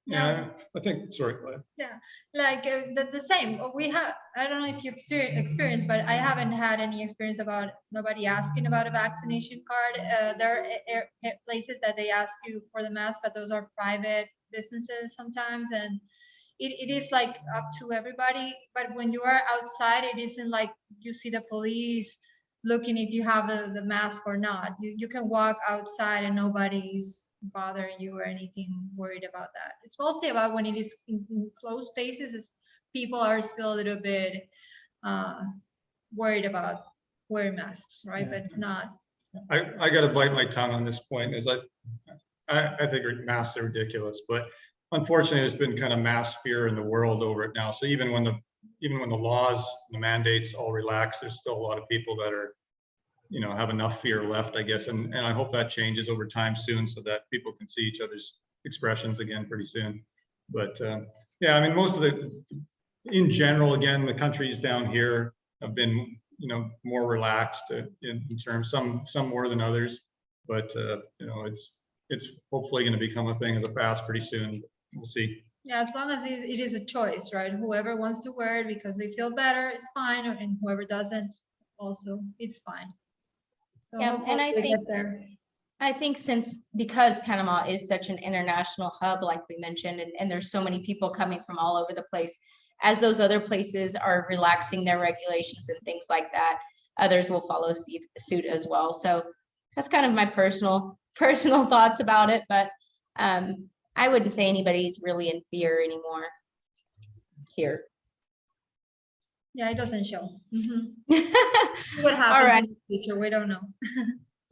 Speaker 2: yeah, I think, sorry, go ahead.
Speaker 3: Yeah, like the same. We have, I don't know if you experience, but I haven't had any experience about nobody asking about a vaccination card. There are places that they ask you for the mask, but those are private businesses sometimes, and it is like up to everybody. But when you are outside, it isn't like you see the police looking if you have the mask or not. You can walk outside and nobody's bothering you or anything, worried about that. It's mostly about when it is in closed spaces, it's people are still a little bit worried about wearing masks, right?
Speaker 2: Yeah.
Speaker 3: But not.
Speaker 2: I got to bite my tongue on this point, is I think masks are ridiculous, but unfortunately there's been kind of mass fear in the world over it now. So even when the laws, the mandates all relax, there's still a lot of people that are, have enough fear left, I guess. And I hope that changes over time soon, so that people can see each other's expressions again pretty soon. But yeah, I mean, in general, again, the countries down here have been, more relaxed in terms, some more than others, but it's hopefully going to become a thing of the past pretty soon. We'll see.
Speaker 3: Yeah, as long as it is a choice, right? Whoever wants to wear it because they feel better, it's fine, and whoever doesn't, also, it's fine. So
Speaker 1: Yeah,
Speaker 3: hopefully
Speaker 1: and I think because Panama is such an international hub, like we mentioned, and there's so many people coming from all over the place, as those other places are relaxing their regulations and things like that, others will follow suit as well. So that's kind of my personal thoughts about it, but I wouldn't say anybody's really in fear anymore here.
Speaker 3: Yeah, it doesn't show. What happens
Speaker 1: All right.
Speaker 3: in the future, we don't know.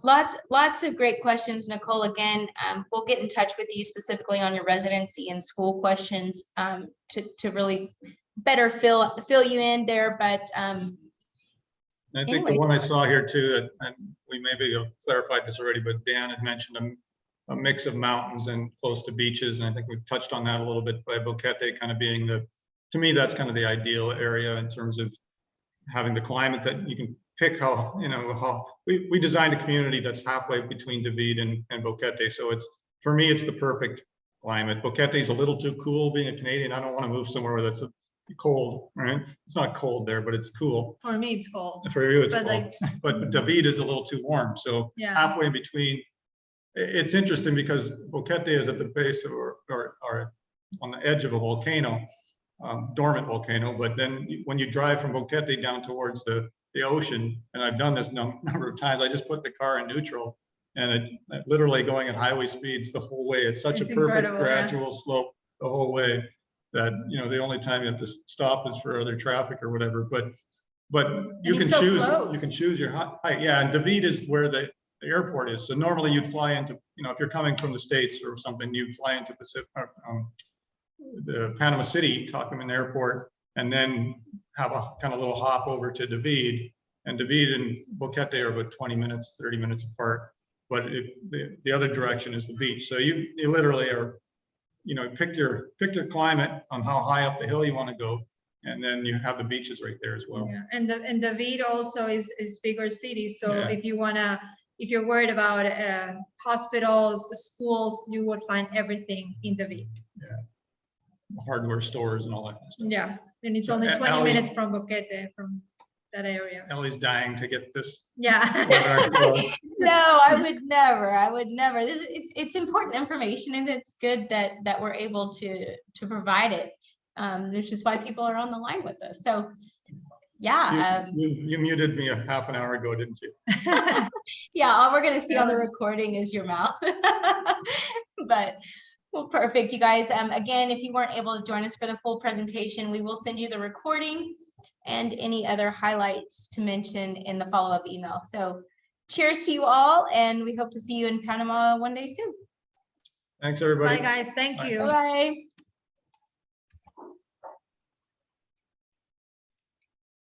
Speaker 1: Lots of great questions, Nicole. Again, we'll get in touch with you specifically on your residency and school questions to really better fill you in there. But
Speaker 2: I think the one I saw here too, and we maybe have clarified this already, but Dan had mentioned a mix of mountains and close to beaches, and I think we've touched on that a little bit, by Boquete kind of being to me, that's kind of the ideal area in terms of having the climate that you can pick how we designed a community that's halfway between David and Boquete. So for me, it's the perfect climate. Boquete is a little too cool. Being a Canadian, I don't want to move somewhere where that's cold, right? It's not cold there, but it's cool.
Speaker 3: For me, it's cold.
Speaker 2: For you, it's
Speaker 3: But
Speaker 2: cold. But David is a little too warm. So
Speaker 3: Yeah.
Speaker 2: halfway in between. It's interesting because Boquete is at the base of, or on the edge of a volcano, dormant volcano. But then when you drive from Boquete down towards the ocean, and I've done this number of times, I just put the car in neutral, and it literally going at highway speeds the whole way. It's such a perfect gradual slope the whole way that the only time you have to stop is for other traffic or whatever. But you can choose your height. Yeah, and David is where the airport is. So normally you'd fly into, if you're coming from the States or something, you'd fly into the Panama City, Tucumán Airport, and then have a kind of little hop over to David. And David and Boquete are about 20 minutes, 30 minutes apart. But the other direction is the beach. So you literally are, pick your climate on how high up the hill you want to go. And then you have the beaches right there as well.
Speaker 3: Yeah. And David also is bigger city. So
Speaker 2: Yeah.
Speaker 3: if you're worried about hospitals, schools, you would find everything in David.
Speaker 2: Yeah. Hardware stores and all that kind of stuff.
Speaker 3: Yeah. And it's
Speaker 2: So,
Speaker 3: only 20
Speaker 2: Ellie-
Speaker 3: minutes from Boquete, from that area.
Speaker 2: Ellie's dying to get this.
Speaker 3: Yeah.
Speaker 1: No, I would never. It's important information, and it's good that we're able to provide it. There's just why people are on the line with us. So yeah.
Speaker 2: You muted me a half an hour ago, didn't you?
Speaker 1: Yeah, all we're gonna see on the recording is your mouth. But well, perfect, you guys. Again, if you weren't able to join us for the full presentation, we will send you the recording and any other highlights to mention in the follow-up email. So cheers to you all, and we hope to see you in Panama one day soon.
Speaker 2: Thanks, everybody.
Speaker 3: Bye, guys. Thank
Speaker 2: Bye.
Speaker 3: you.
Speaker 1: Bye.